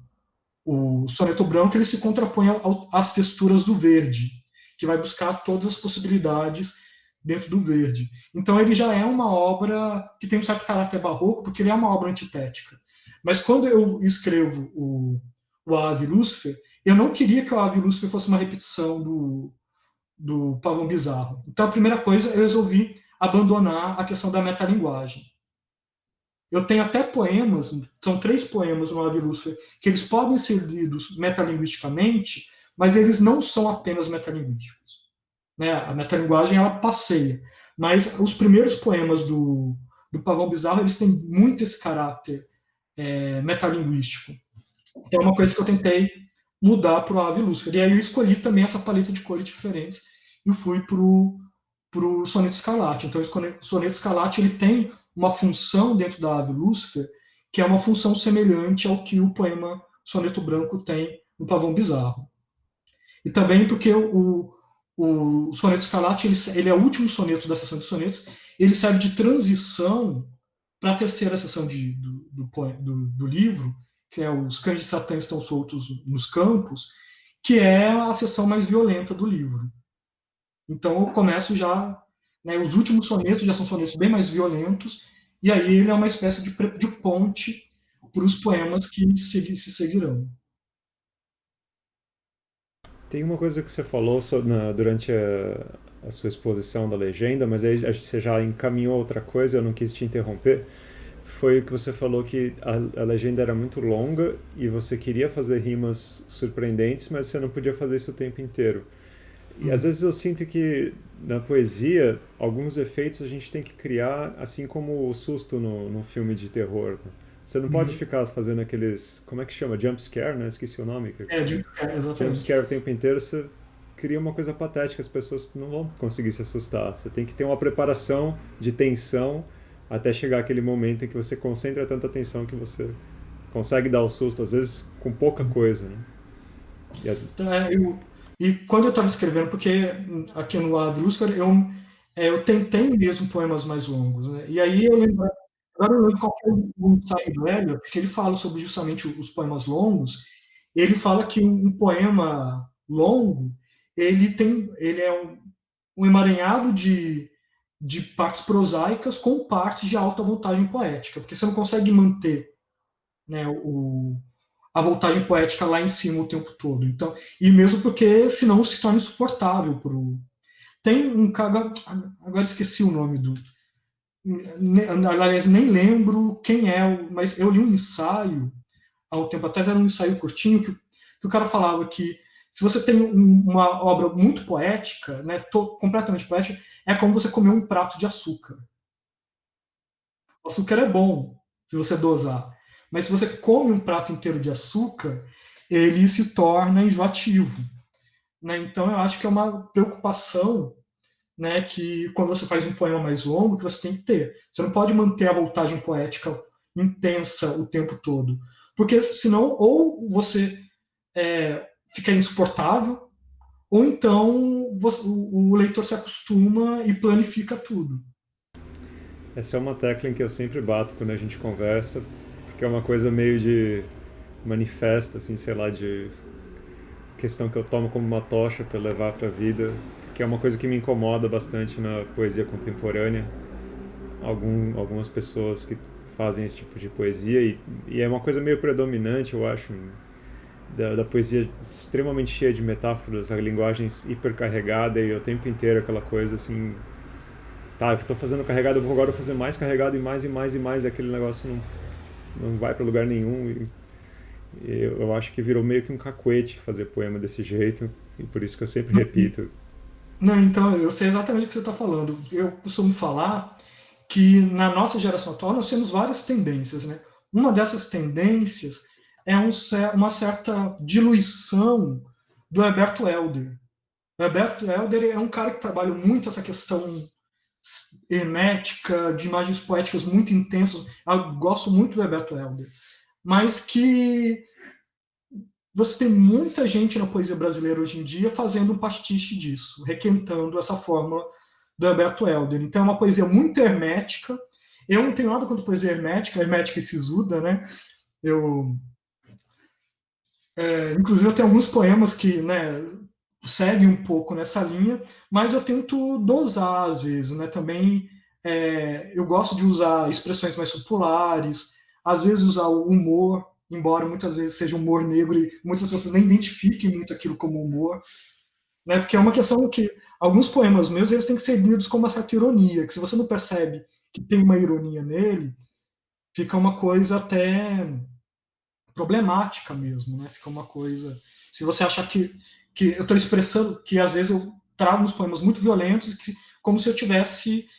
o soneto branco ele se contrapõe às texturas do verde, que vai buscar todas as possibilidades dentro do verde. Então ele já é uma obra que tem um certo caráter barroco, porque ele é uma obra antitética. Mas quando eu escrevo o Ave Lúcifer, eu não queria que o Ave Lúcifer fosse uma repetição do Pavão Bizarro. Então a primeira coisa, eu resolvi abandonar a questão da metalinguagem. Eu tenho até poemas, são 3 poemas no Ave Lúcifer, que eles podem ser lidos metalinguisticamente, mas eles não são apenas metalinguísticos. Né? A metalinguagem, ela passeia. Mas os primeiros poemas do Pavão Bizarro, eles têm muito esse caráter metalinguístico. Então é uma coisa que eu tentei mudar para o Ave Lúcifer. E aí eu escolhi também essa paleta de cores diferentes e fui para o Soneto Escarlate. Então, o Soneto Escarlate ele tem uma função dentro da Ave Lúcifer, que é uma função semelhante ao que o poema Soneto Branco tem no Pavão Bizarro. E também porque o Soneto Escarlate ele é o último soneto da sessão de sonetos, ele serve de transição para a terceira sessão do livro, que é Os Cães de Satã Estão Soltos nos Campos, que é a sessão mais violenta do livro. Então eu começo né, os últimos sonetos já são sonetos bem mais violentos, e aí ele é uma espécie de ponte para os poemas que se seguirão. Tem uma coisa que você falou durante a sua exposição da legenda, mas aí você já encaminhou outra coisa, eu não quis te interromper. Foi o que você falou que a legenda era muito longa e você queria fazer rimas surpreendentes, mas você não podia fazer isso o tempo inteiro. E às vezes eu sinto que na poesia, alguns efeitos a gente tem que criar, assim como o susto no filme de terror. Né? Você não pode Uhum. ficar fazendo aqueles. Como é que chama? Jump scare, né? Esqueci o nome. Jump Exatamente. scare o tempo inteiro, você cria uma coisa patética, as pessoas não vão conseguir se assustar. Você tem que ter uma preparação de tensão até chegar aquele momento em que você concentra tanta atenção que você consegue dar o susto, às vezes com pouca coisa. Né? E Então, e quando eu estava escrevendo, porque aqui no Ave Lúcifer eu tentei mesmo poemas mais longos, né? E aí eu lembro, agora eu lembro qual que é o ensaio do Hélio, porque ele fala sobre justamente os poemas longos. Ele fala que um poema longo ele é um emaranhado de partes prosaicas com partes de alta voltagem poética, porque você não consegue manter, né, a voltagem poética lá em cima o tempo todo. Então, e mesmo porque senão se torna insuportável pro. Tem um cara, agora esqueci o nome do. Aliás, nem lembro quem é, mas eu li um ensaio há um tempo atrás, era um ensaio curtinho, que o cara falava que Se você tem uma obra muito poética, né, completamente poética, é como você comer um prato de açúcar. O açúcar é bom, se você dosar. Mas se você come um prato inteiro de açúcar, ele se torna enjoativo. Né? Então, eu acho que é uma preocupação, né, que quando você faz um poema mais longo, que você tem que ter. Você não pode manter a voltagem poética intensa o tempo todo. Porque senão, ou você fica insuportável, ou então o leitor se acostuma e planifica tudo. Essa é uma tecla em que eu sempre bato quando a gente conversa, porque é uma coisa meio de manifesto, assim, sei lá, de questão que eu tomo como uma tocha para levar para a vida, que é uma coisa que me incomoda bastante na poesia contemporânea. Algumas pessoas que fazem esse tipo de poesia, e é uma coisa meio predominante, eu acho, da poesia extremamente cheia de metáforas, a linguagem hipercarregada e o tempo inteiro aquela coisa assim, tá, eu estou fazendo carregado, eu vou agora fazer mais carregado e mais e mais e mais, e aquele negócio não vai para lugar nenhum. Eu acho que virou meio que um cacuete fazer poema desse jeito, e por isso que eu sempre repito. Não, então, eu sei exatamente o que você está falando. Eu costumo falar que na nossa geração atual nós temos várias tendências, né? Uma dessas tendências é uma certa diluição do Heberto Helder. O Heberto Helder é um cara que trabalha muito essa questão hermética, de imagens poéticas muito intensas. Eu gosto muito do Heberto Helder. Mas que você tem muita gente na poesia brasileira hoje em dia fazendo um pastiche disso, requentando essa fórmula do Alberto Helder. Então é uma poesia muito hermética. Eu não tenho nada contra poesia hermética e sisuda, né? Eu, inclusive, eu tenho alguns poemas que, né, seguem um pouco nessa linha, mas eu tento dosar às vezes, né? Também eu gosto de usar expressões mais populares, às vezes usar o humor, embora muitas vezes seja humor negro e muitas pessoas nem identifiquem muito aquilo como humor, né? Porque é uma questão que alguns poemas meus eles têm que ser lidos com uma certa ironia, que se você não percebe que tem uma ironia nele, fica uma coisa até problemática mesmo, né? Fica uma coisa. Se você achar que eu estou expressando, que às vezes eu trago uns poemas muito violentos, como se eu tivesse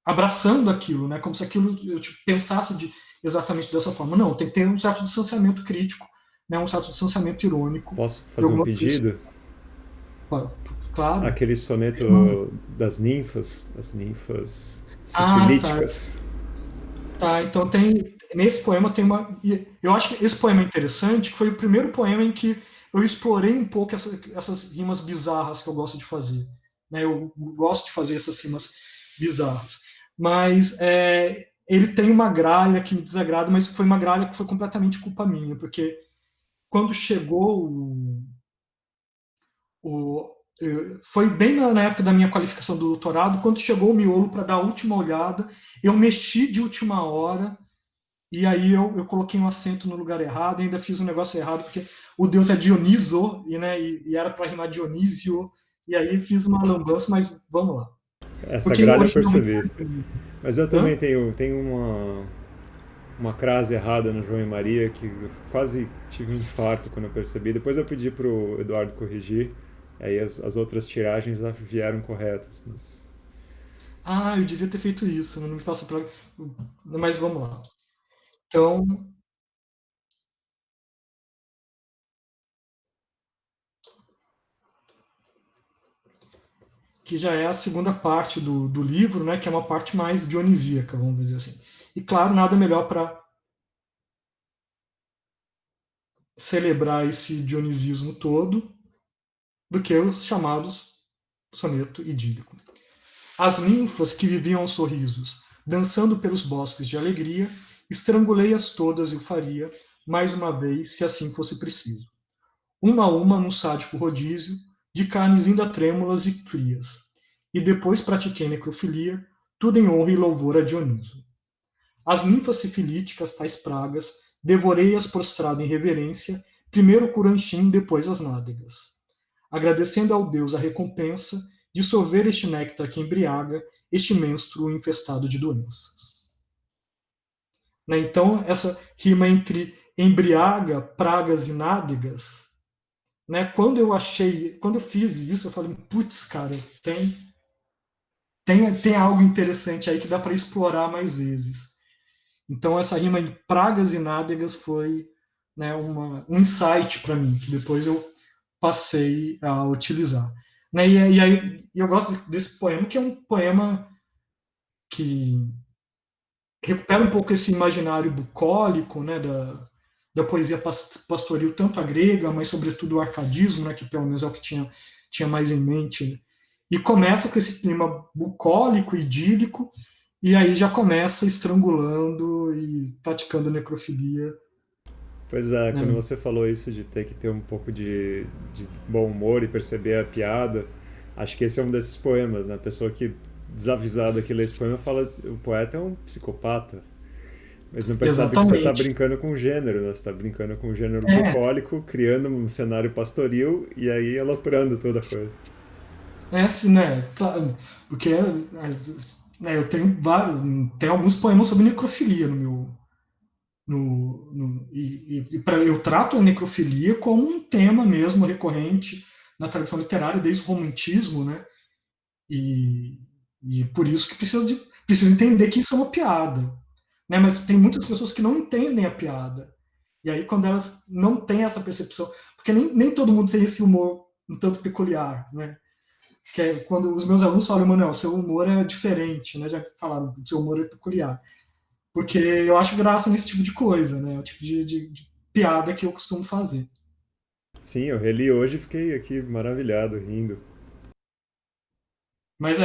abraçando aquilo, né? Como se aquilo eu pensasse exatamente dessa forma. Não, tem que ter um certo distanciamento crítico, né? Um certo distanciamento irônico Posso de fazer um alguma coisa. pedido? Claro. Aquele soneto das ninfas Ah, tá. sifilíticas. Tá, então tem nesse poema tem uma. Eu acho que esse poema é interessante, que foi o primeiro poema em que eu explorei um pouco essas rimas bizarras que eu gosto de fazer. Né? Eu gosto de fazer essas rimas bizarras. Mas ele tem uma gralha que me desagrada, mas foi uma gralha que foi completamente culpa minha, porque quando chegou foi bem na época da minha qualificação do doutorado, quando chegou o miolo para dar a última olhada, eu mexi de última hora e aí eu coloquei um acento no lugar errado, ainda fiz um negócio errado, porque o deus é Dioniso, e era para rimar Dionísio, e aí fiz uma lambança, mas vamos lá. Essa Porque gralha eu originalmente. percebi. Mas eu também Hã? tenho uma crase errada no João e Maria que eu quase tive um infarto quando eu percebi. Depois eu pedi pro Eduardo corrigir, aí as outras tiragens lá vieram corretas. Mas Ah, eu devia ter feito isso, não me faça pra. Mas vamos lá. Então, que já é a segunda parte do livro, né, que é uma parte mais dionisíaca, vamos dizer assim. E claro, nada melhor para celebrar esse dionisismo todo do que os chamados soneto idílico. As ninfas que viviam aos sorrisos, dançando pelos bosques de alegria, estrangulei-as todas e o faria, mais uma vez, se assim fosse preciso. Uma a uma num sádico rodízio, de carnes ainda trêmulas e frias. E depois pratiquei necrofilia, tudo em honra e louvor a Dioniso. As ninfas sifilíticas, tais pragas, devorei-as prostrado em reverência, primeiro o curanchim, depois as nádegas. Agradecendo ao Deus a recompensa de sorver este néctar que embriaga este menstruo infestado de doenças. Né? Então, essa rima entre embriaga, pragas e nádegas, né? Quando eu fiz isso, eu falei, putz, cara, tem algo interessante aí que dá para explorar mais vezes. Então essa rima em pragas e nádegas foi, né, um insight para mim, que depois eu passei a utilizar. Né, e aí eu gosto desse poema, que é um poema que recupera um pouco esse imaginário bucólico, né, da poesia pastoril, tanto a grega, mas sobretudo o arcadismo, né, que pelo menos é o que tinha mais em mente. Né? E começa com esse clima bucólico, idílico, e aí já começa estrangulando e praticando necrofilia. Pois é, quando Né? você falou isso de ter que ter um pouco de bom humor e perceber a piada, acho que esse é um desses poemas, né? A pessoa que desavisada que lê esse poema fala o poeta é um psicopata, mas não percebe que você está Exatamente. brincando com o gênero, né? Você está brincando com o gênero É, bucólico, criando um cenário pastoril e aí aloprando toda a coisa. é assim, né? Claro, porque né, eu tenho vários, tem alguns poemas sobre necrofilia no meu, eu trato a necrofilia como um tema mesmo recorrente na tradição literária desde o romantismo, né? E, e por isso que precisa entender que isso é uma piada, né? Mas tem muitas pessoas que não entendem a piada. E aí quando elas não têm essa percepção, porque nem todo mundo tem esse humor um tanto peculiar, né? Que é quando os meus alunos falam, Manuel, seu humor é diferente, né? Já falaram, seu humor é peculiar. Porque eu acho graça nesse tipo de coisa, né? É o tipo de piada que eu costumo fazer. Sim, eu reli hoje e fiquei aqui maravilhado, rindo. Mas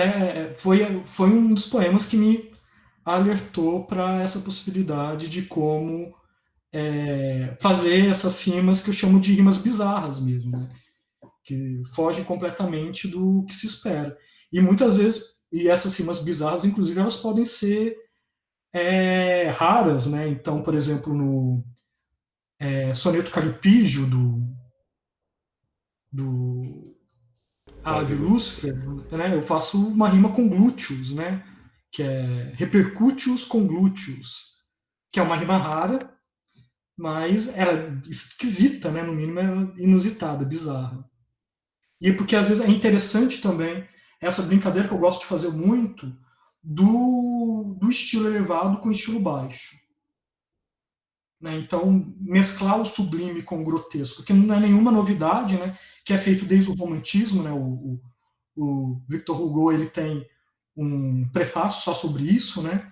foi um dos poemas que me alertou para essa possibilidade de como fazer essas rimas que eu chamo de rimas bizarras mesmo, né? Que fogem completamente do que se espera. E muitas vezes, e essas rimas bizarras, inclusive, elas podem ser raras, né? Então, por exemplo, no Soneto Caripígio do Cláudio de Lúcifer. Lúcifer, né? Eu faço uma rima com glúteos, né? Que é repercúteos com glúteos, que é uma rima rara, mas ela é esquisita, né? No mínimo é inusitada, bizarra. E porque às vezes é interessante também essa brincadeira que eu gosto de fazer muito do estilo elevado com o estilo baixo. Né? Então, mesclar o sublime com o grotesco, que não é nenhuma novidade, né? Que é feito desde o romantismo, né? O Victor Hugo ele tem um prefácio só sobre isso, né?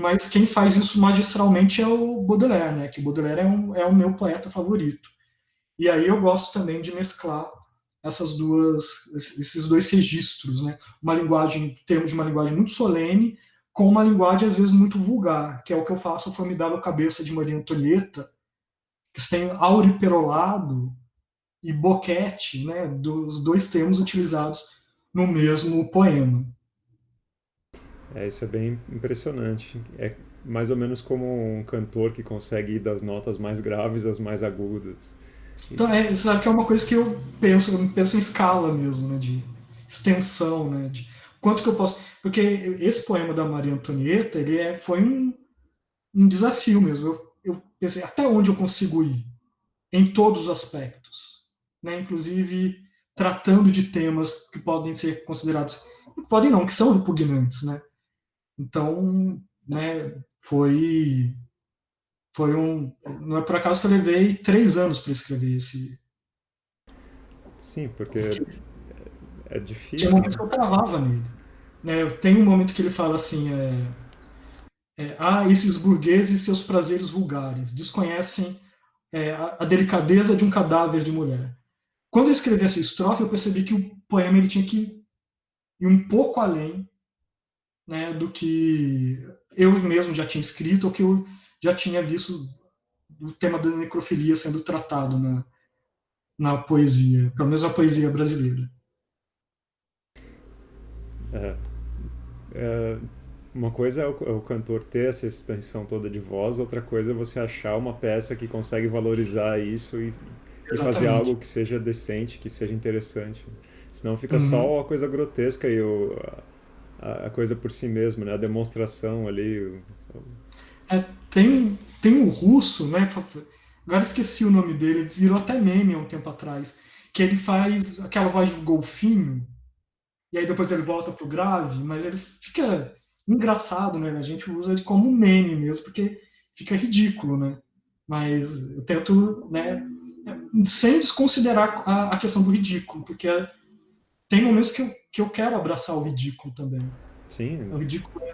Mas quem faz isso magistralmente é o Baudelaire, né? Que o Baudelaire é o meu poeta favorito. E aí eu gosto também de mesclar esses dois registros, né? Uma linguagem, termos de uma linguagem muito solene, com uma linguagem às vezes muito vulgar, que é o que eu faço a formidável cabeça de Maria Antonieta, que tem auriperolado e boquete, né? Dos dois termos utilizados no mesmo poema. É, isso é bem impressionante. É mais ou menos como um cantor que consegue ir das notas mais graves às mais agudas. E, Então, sabe que é uma coisa que eu penso em escala mesmo, né, de extensão, né, de quanto que eu posso... Porque esse poema da Maria Antonieta, foi um desafio mesmo. Eu pensei, até onde eu consigo ir? Em todos os aspectos. Né, inclusive, tratando de temas que podem ser considerados... Podem não, que são repugnantes, né? Então, né, foi um... Não é por acaso que eu levei 3 anos para escrever esse... sim, porque é Tinha difícil, momentos né? que eu travava nele. Né? Tem um momento que ele fala assim: esses burgueses e seus prazeres vulgares desconhecem a delicadeza de um cadáver de mulher. Quando eu escrevi essa estrofe, eu percebi que o poema ele tinha que ir um pouco além, né, do que eu mesmo já tinha escrito ou que eu já tinha visto o tema da necrofilia sendo tratado na poesia, pelo menos na poesia brasileira. É, é, uma coisa é o cantor ter essa extensão toda de voz, outra coisa é você achar uma peça que consegue valorizar isso e fazer Exatamente. algo que seja decente, que seja interessante. Senão fica Uhum. só a coisa grotesca e a coisa por si mesmo, né? A demonstração ali. Tem o russo, né? agora esqueci o nome dele, virou até meme há um tempo atrás, que ele faz aquela voz do golfinho, e aí depois ele volta pro grave, mas ele fica engraçado, né? A gente usa ele como meme mesmo, porque fica ridículo, né? Mas eu tento, né, sem desconsiderar a questão do ridículo, porque tem momentos que eu quero abraçar o ridículo também. Sim, O ridículo.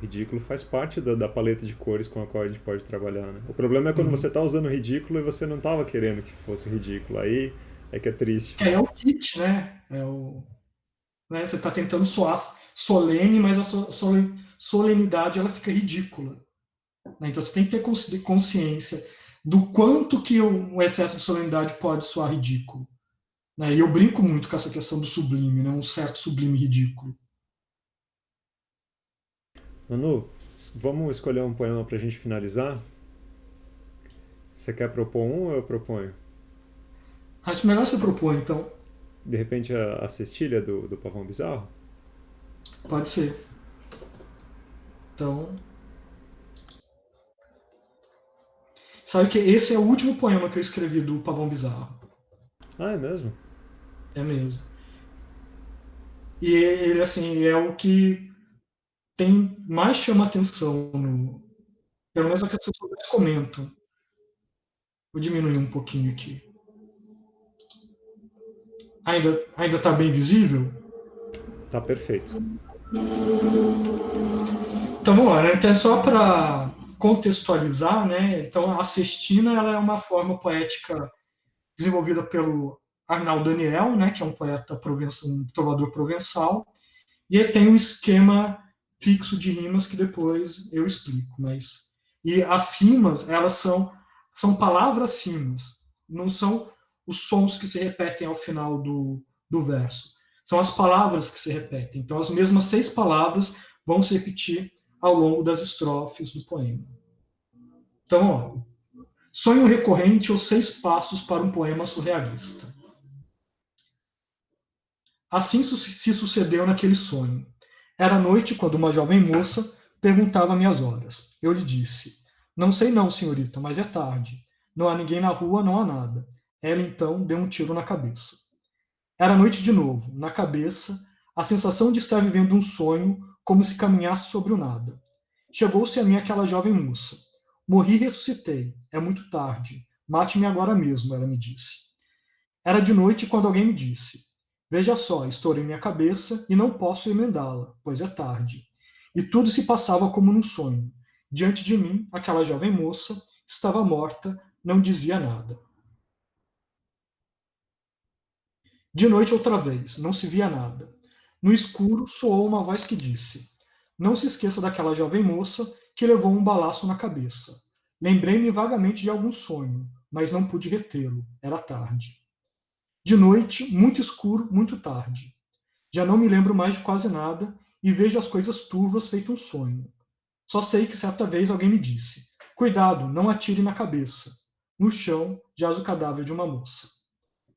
ridículo faz parte da paleta de cores com a qual a gente pode trabalhar, né? O problema é quando você Uhum. está usando ridículo e você não estava querendo que fosse ridículo. Aí é que é triste. Que aí é o kit, né? Né? Você está tentando soar solene, mas a solenidade ela fica ridícula. Né? Então você tem que ter consciência do quanto que um excesso de solenidade pode soar ridículo. Né? E eu brinco muito com essa questão do sublime, né? Um certo sublime ridículo. Manu, vamos escolher um poema para a gente finalizar? Você quer propor um ou eu proponho? Acho melhor você propor, então. De repente a cestilha do Pavão Bizarro? Pode ser. Então, sabe que esse é o último poema que eu escrevi do Pavão Bizarro. Ah, é mesmo? É mesmo. E ele, assim, é o que tem mais chama atenção, pelo menos é o que as pessoas mais comentam. Vou diminuir um pouquinho aqui. Ainda está bem visível? Tá perfeito. Então vamos lá, né? Então, só para contextualizar, né? Então a Sextina ela é uma forma poética desenvolvida pelo Arnaldo Daniel, né? Que é um poeta um trovador provençal, e aí tem um esquema fixo de rimas que depois eu explico, mas e as rimas elas são palavras rimas, não são os sons que se repetem ao final do verso. São as palavras que se repetem. Então, as mesmas 6 palavras vão se repetir ao longo das estrofes do poema. Então, ó, sonho recorrente ou 6 passos para um poema surrealista. Assim se sucedeu naquele sonho. Era noite quando uma jovem moça perguntava-me as horas. Eu lhe disse: Não sei não, senhorita, mas é tarde. Não há ninguém na rua, não há nada. Ela então deu um tiro na cabeça. Era noite de novo. Na cabeça, a sensação de estar vivendo um sonho, como se caminhasse sobre o nada. Chegou-se a mim aquela jovem moça. Morri e ressuscitei. É muito tarde. Mate-me agora mesmo, ela me disse. Era de noite quando alguém me disse: Veja só, estourei minha cabeça e não posso emendá-la, pois é tarde. E tudo se passava como num sonho. Diante de mim, aquela jovem moça estava morta, não dizia nada. De noite outra vez, não se via nada. No escuro soou uma voz que disse: Não se esqueça daquela jovem moça que levou um balaço na cabeça. Lembrei-me vagamente de algum sonho, mas não pude retê-lo. Era tarde. De noite, muito escuro, muito tarde. Já não me lembro mais de quase nada e vejo as coisas turvas feito um sonho. Só sei que certa vez alguém me disse: Cuidado, não atire na cabeça. No chão jaz o cadáver de uma moça.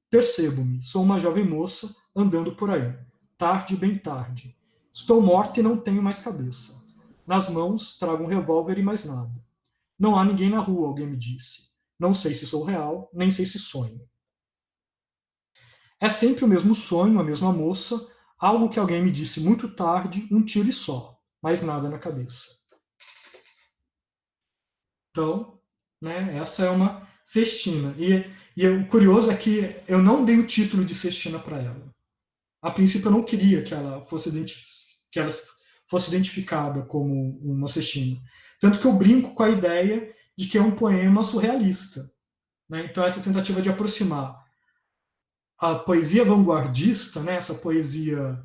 Percebo-me, sou uma jovem moça andando por aí. Tarde, bem tarde. Estou morta e não tenho mais cabeça. Nas mãos trago um revólver e mais nada. Não há ninguém na rua, alguém me disse. Não sei se sou real, nem sei se sonho. É sempre o mesmo sonho, a mesma moça, algo que alguém me disse muito tarde, um tiro e só, mais nada na cabeça. Então, né, essa é uma cestina. E o curioso é que eu não dei o título de cestina para ela. A princípio, eu não queria que ela fosse identificada como uma cestina. Tanto que eu brinco com a ideia de que é um poema surrealista. Né? Então, essa tentativa de aproximar a poesia vanguardista, né, essa poesia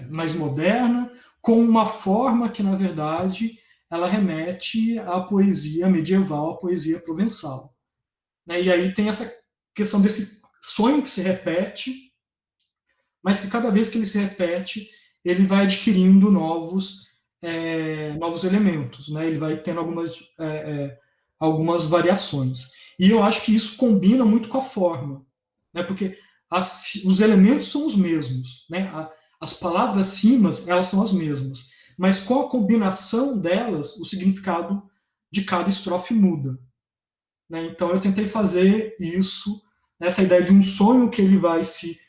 mais moderna, com uma forma que, na verdade, ela remete à poesia medieval, à poesia provençal. Né? E aí tem essa questão desse sonho que se repete, mas que cada vez que ele se repete, ele vai adquirindo novos elementos, né? Ele vai tendo algumas variações. E eu acho que isso combina muito com a forma, né? Porque os elementos são os mesmos, né? As palavras rimas, elas são as mesmas, mas com a combinação delas, o significado de cada estrofe muda. né? Então eu tentei fazer isso, essa ideia de um sonho que ele vai se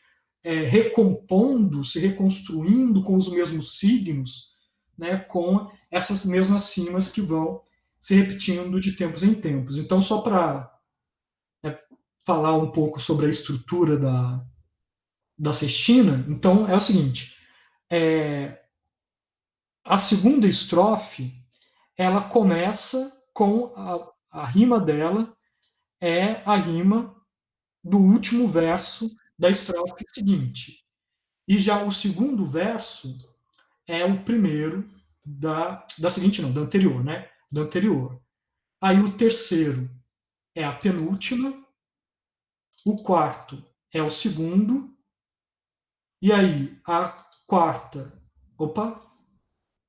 recompondo, se reconstruindo com os mesmos signos, né? Com essas mesmas cimas que vão se repetindo de tempos em tempos. Então, só para falar um pouco sobre a estrutura da sextina, então é o seguinte: é, a segunda estrofe ela começa com a rima dela é a rima do último verso da estrofe seguinte. E já o segundo verso é o primeiro da seguinte, não, da anterior, né? Da anterior. Aí o terceiro é a penúltima, o quarto é o segundo, e aí a quarta, opa,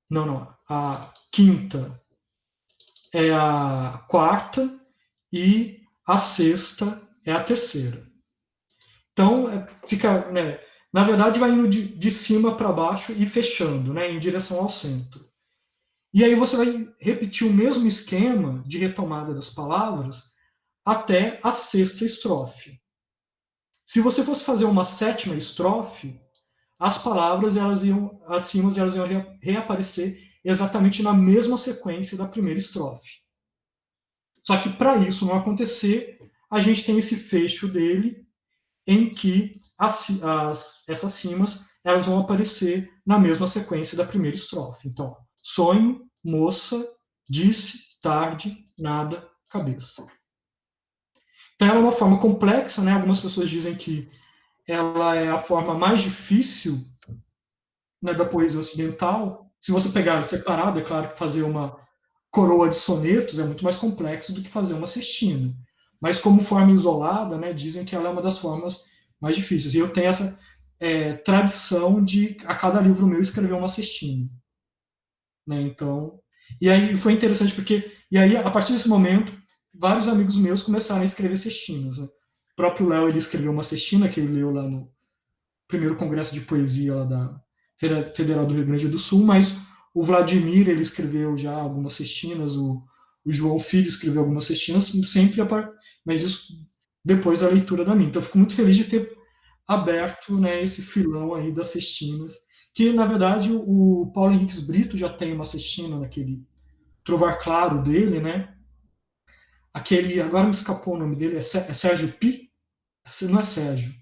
não, não, a quinta é a quarta e a sexta é a terceira. Então, fica, né, na verdade, vai indo de cima para baixo e fechando, né, em direção ao centro. E aí você vai repetir o mesmo esquema de retomada das palavras até a sexta estrofe. Se você fosse fazer uma sétima estrofe, as palavras elas iam acima, elas iam reaparecer exatamente na mesma sequência da primeira estrofe. Só que para isso não acontecer, a gente tem esse fecho dele em que essas cimas elas vão aparecer na mesma sequência da primeira estrofe. Então, sonho, moça, disse, tarde, nada, cabeça. Então, ela é uma forma complexa, né? Algumas pessoas dizem que ela é a forma mais difícil, né, da poesia ocidental. Se você pegar separado, é claro que fazer uma coroa de sonetos é muito mais complexo do que fazer uma sextina. Mas como forma isolada, né, dizem que ela é uma das formas mais difíceis. E eu tenho essa tradição de a cada livro meu escrever uma sextina, né? Então, e aí foi interessante porque e aí a partir desse momento vários amigos meus começaram a escrever sextinas. Né? O próprio Léo ele escreveu uma sextina que ele leu lá no primeiro congresso de poesia lá da Federal do Rio Grande do Sul, mas o Vladimir ele escreveu já algumas sextinas, o João Filho escreveu algumas sextinas, sempre mas isso depois da leitura da minha. Então eu fico muito feliz de ter aberto, né, esse filão aí das sextinas, que na verdade o Paulo Henriques Brito já tem uma sextina naquele Trovar Claro dele, né? Aquele, agora me escapou o nome dele, é Sérgio Pi? Não é Sérgio,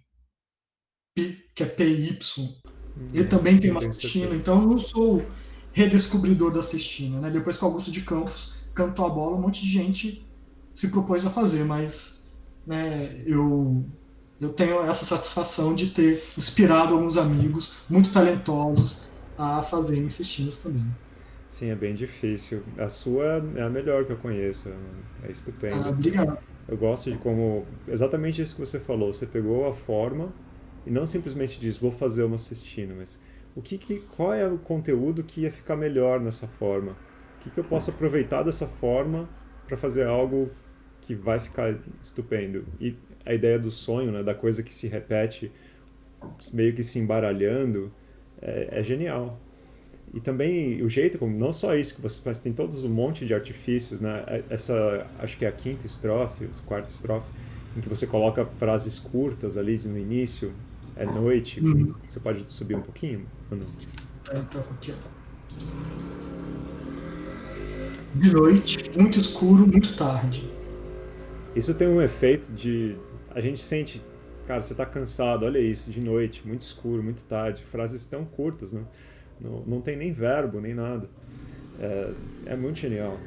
Pi, que é PY. Ele também tem Não uma tenho cestina, certeza. então eu não sou o redescobridor da cestina. Né? Depois que o Augusto de Campos cantou a bola, um monte de gente se propôs a fazer, mas né, eu tenho essa satisfação de ter inspirado alguns amigos muito talentosos a fazerem cestinas também. Sim, é bem difícil. A sua é a melhor que eu conheço, é Ah, estupenda. obrigado. Eu gosto de como. Exatamente isso que você falou. Você pegou a forma e não simplesmente diz, vou fazer uma cestina, mas qual é o conteúdo que ia ficar melhor nessa forma? O que eu posso aproveitar dessa forma para fazer algo que vai ficar estupendo? E a ideia do sonho, né, da coisa que se repete, meio que se embaralhando, é genial. E também o jeito como, não só isso que você faz, tem todos um monte de artifícios, né? Essa, acho que é a quinta estrofe, a quarta estrofe, em que você coloca frases curtas ali no início, é noite, você pode subir um pouquinho ou não? Então, aqui, ó. De noite, muito escuro, muito tarde. Isso tem um efeito de, a gente sente, cara, você tá cansado, olha isso, de noite, muito escuro, muito tarde, frases tão curtas, né? Não tem nem verbo, nem nada. É muito genial.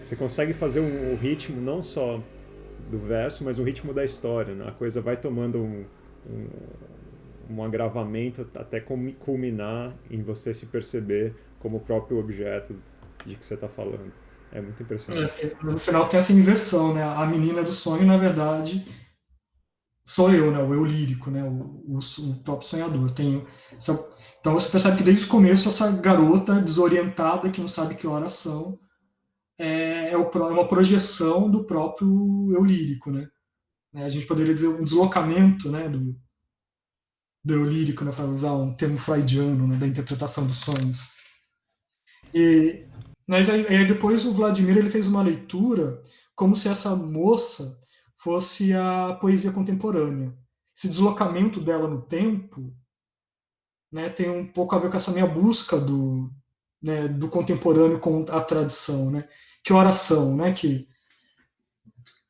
Você consegue fazer o ritmo não só do verso, mas o ritmo da história. Né? A coisa vai tomando um agravamento até culminar em você se perceber como o próprio objeto de que você está falando. É muito impressionante. No final tem essa inversão, né? A menina do sonho, na verdade, sou eu, né? O eu lírico, né? O próprio sonhador. Então você percebe que desde o começo essa garota desorientada que não sabe que horas são é uma projeção do próprio eu lírico, né? A gente poderia dizer um deslocamento, né? Do eu lírico, né? Para usar um termo freudiano, né? Da interpretação dos sonhos. Mas aí depois o Vladimir ele fez uma leitura como se essa moça fosse a poesia contemporânea. Esse deslocamento dela no tempo, né, tem um pouco a ver com essa minha busca do contemporâneo com a tradição, né? Que oração, né?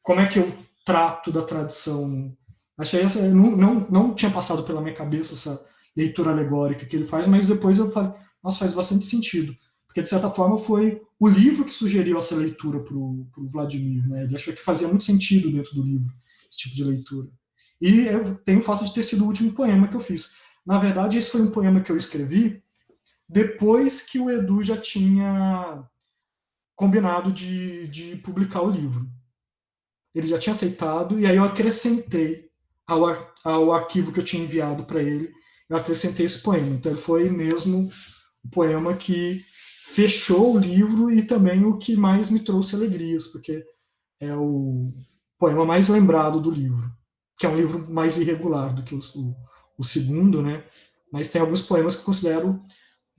Como é que eu trato da tradição? Achei essa, não tinha passado pela minha cabeça essa leitura alegórica que ele faz, mas depois eu falei, nossa, faz bastante sentido, porque de certa forma foi o livro que sugeriu essa leitura para o Vladimir, né? Ele achou que fazia muito sentido dentro do livro esse tipo de leitura. E tem o fato de ter sido o último poema que eu fiz. Na verdade, esse foi um poema que eu escrevi depois que o Edu já tinha combinado de publicar o livro. Ele já tinha aceitado, e aí eu acrescentei ao arquivo que eu tinha enviado para ele, eu acrescentei esse poema. Então ele foi mesmo o poema que fechou o livro e também o que mais me trouxe alegrias, porque é o poema mais lembrado do livro, que é um livro mais irregular do que o segundo, né? Mas tem alguns poemas que eu considero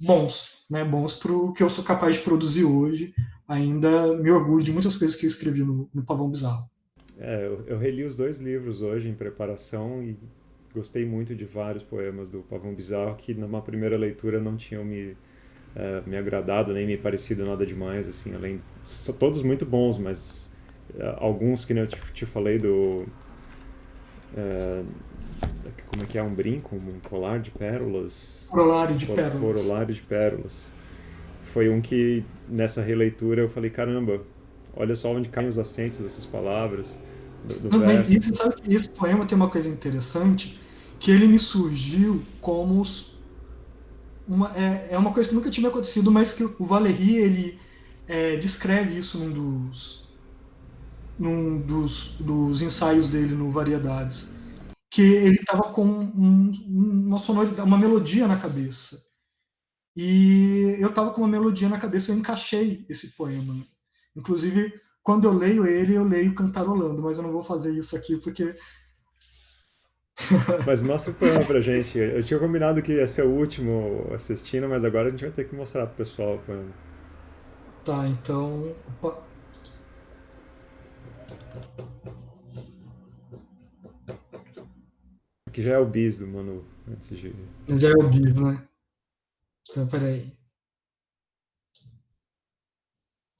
bons, né? Bons para o que eu sou capaz de produzir hoje. Ainda me orgulho de muitas coisas que eu escrevi no Pavão Bizarro. Eu reli os dois livros hoje em preparação e gostei muito de vários poemas do Pavão Bizarro que numa primeira leitura não tinham me agradado, nem me parecido nada demais, assim, além... São todos muito bons, mas alguns que eu te falei do... é, como é que é? Um brinco? Um colar de pérolas? Corolário de Pérolas. Corolário de pérolas. Foi um que, nessa releitura, eu falei, caramba, olha só onde caem os acentos dessas palavras, do Não, mas verso. você sabe que esse poema tem uma coisa interessante, que ele me surgiu como é uma coisa que nunca tinha acontecido, mas que o Valéry ele descreve isso num dos ensaios dele no Variedades, que ele estava com uma sonoridade, uma melodia na cabeça. E eu estava com uma melodia na cabeça e eu encaixei esse poema. Inclusive, quando eu leio ele, eu leio cantarolando, mas eu não vou fazer isso aqui porque. Mas mostra o poema pra gente. Eu tinha combinado que ia ser o último assistindo, mas agora a gente vai ter que mostrar pro pessoal o poema. Tá, então. Opa, Que já é o bis do Manu, antes de... já é o bis, né? Então, peraí.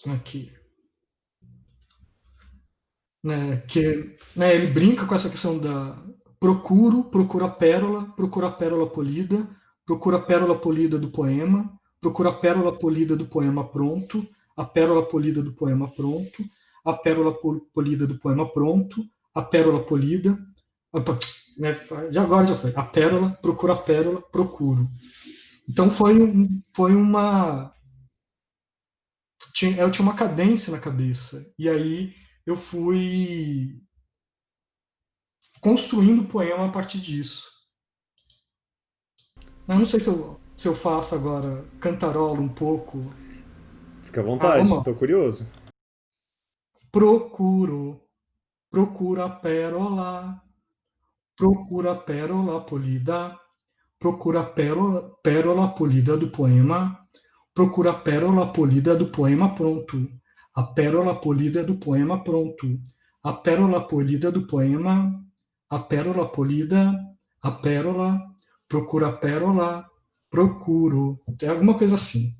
Aqui. Né, ele brinca com essa questão da procura a pérola polida, procura a pérola polida do poema, procura a pérola polida do poema pronto, a pérola polida do poema pronto, a pérola polida do poema pronto, a pérola polida, opa, né, já agora já foi, a pérola, procuro. Então foi uma eu tinha uma cadência na cabeça e aí eu fui construindo o poema a partir disso. Eu não sei se eu faço agora, cantarolo um pouco. Fica à Ah, vamos vontade, lá. tô curioso. Procuro, procura a pérola, procura a pérola polida, procura a pérola polida do poema, procura a pérola polida do poema pronto, a pérola polida do poema pronto, a pérola polida do poema, a pérola polida, a pérola, procura a pérola, procuro. Tem alguma coisa assim.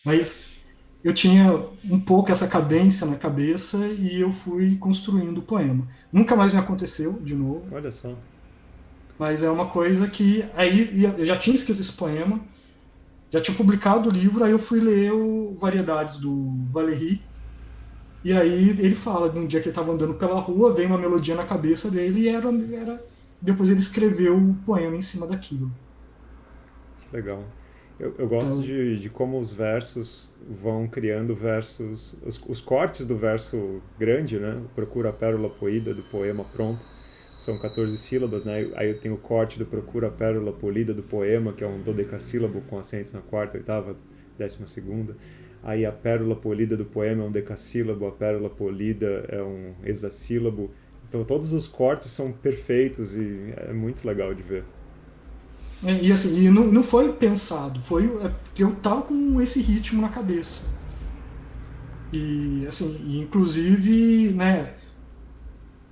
Mas eu tinha um pouco essa cadência na cabeça e eu fui construindo o poema. Nunca mais me aconteceu de novo, Olha só. mas é uma coisa que aí eu já tinha escrito esse poema, já tinha publicado o livro, aí eu fui ler o Variedades do Valéry, e aí ele fala de um dia que ele estava andando pela rua, veio uma melodia na cabeça dele e depois ele escreveu o poema em cima daquilo. Que legal. Eu gosto Então, de como os versos vão criando versos, os cortes do verso grande, né? Procura a pérola poída do poema pronto. São 14 sílabas, né? Aí eu tenho o corte do Procura a pérola polida do poema, que é um dodecassílabo com acentos na quarta, oitava, 12ª. Aí a pérola polida do poema é um decassílabo, a pérola polida é um hexassílabo. Então todos os cortes são perfeitos e é muito legal de ver. e assim, e não foi pensado, foi porque eu tava com esse ritmo na cabeça. E, assim, inclusive, né,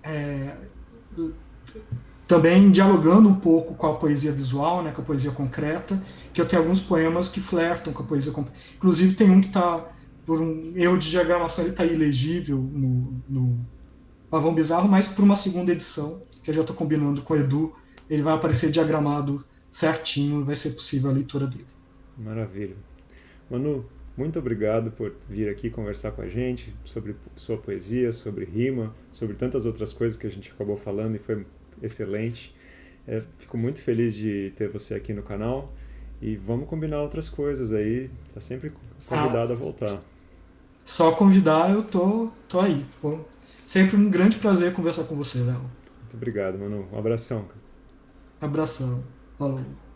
é, também dialogando um pouco com a poesia visual, né, com a poesia concreta, que eu tenho alguns poemas que flertam com a poesia concreta. Inclusive tem um que está, por um erro de diagramação, ele está ilegível no Pavão Bizarro, mas por uma segunda edição, que eu já estou combinando com o Edu, ele vai aparecer diagramado certinho, vai ser possível a leitura dele. Maravilha. Manu, muito obrigado por vir aqui conversar com a gente sobre sua poesia, sobre rima, sobre tantas outras coisas que a gente acabou falando e foi excelente. Fico muito feliz de ter você aqui no canal e vamos combinar outras coisas aí. Tá sempre Ah, convidado a voltar. só convidar, eu tô aí. Pô. Sempre um grande prazer conversar com você, Léo. Muito obrigado, Manu. Um abração. Abração. Falou.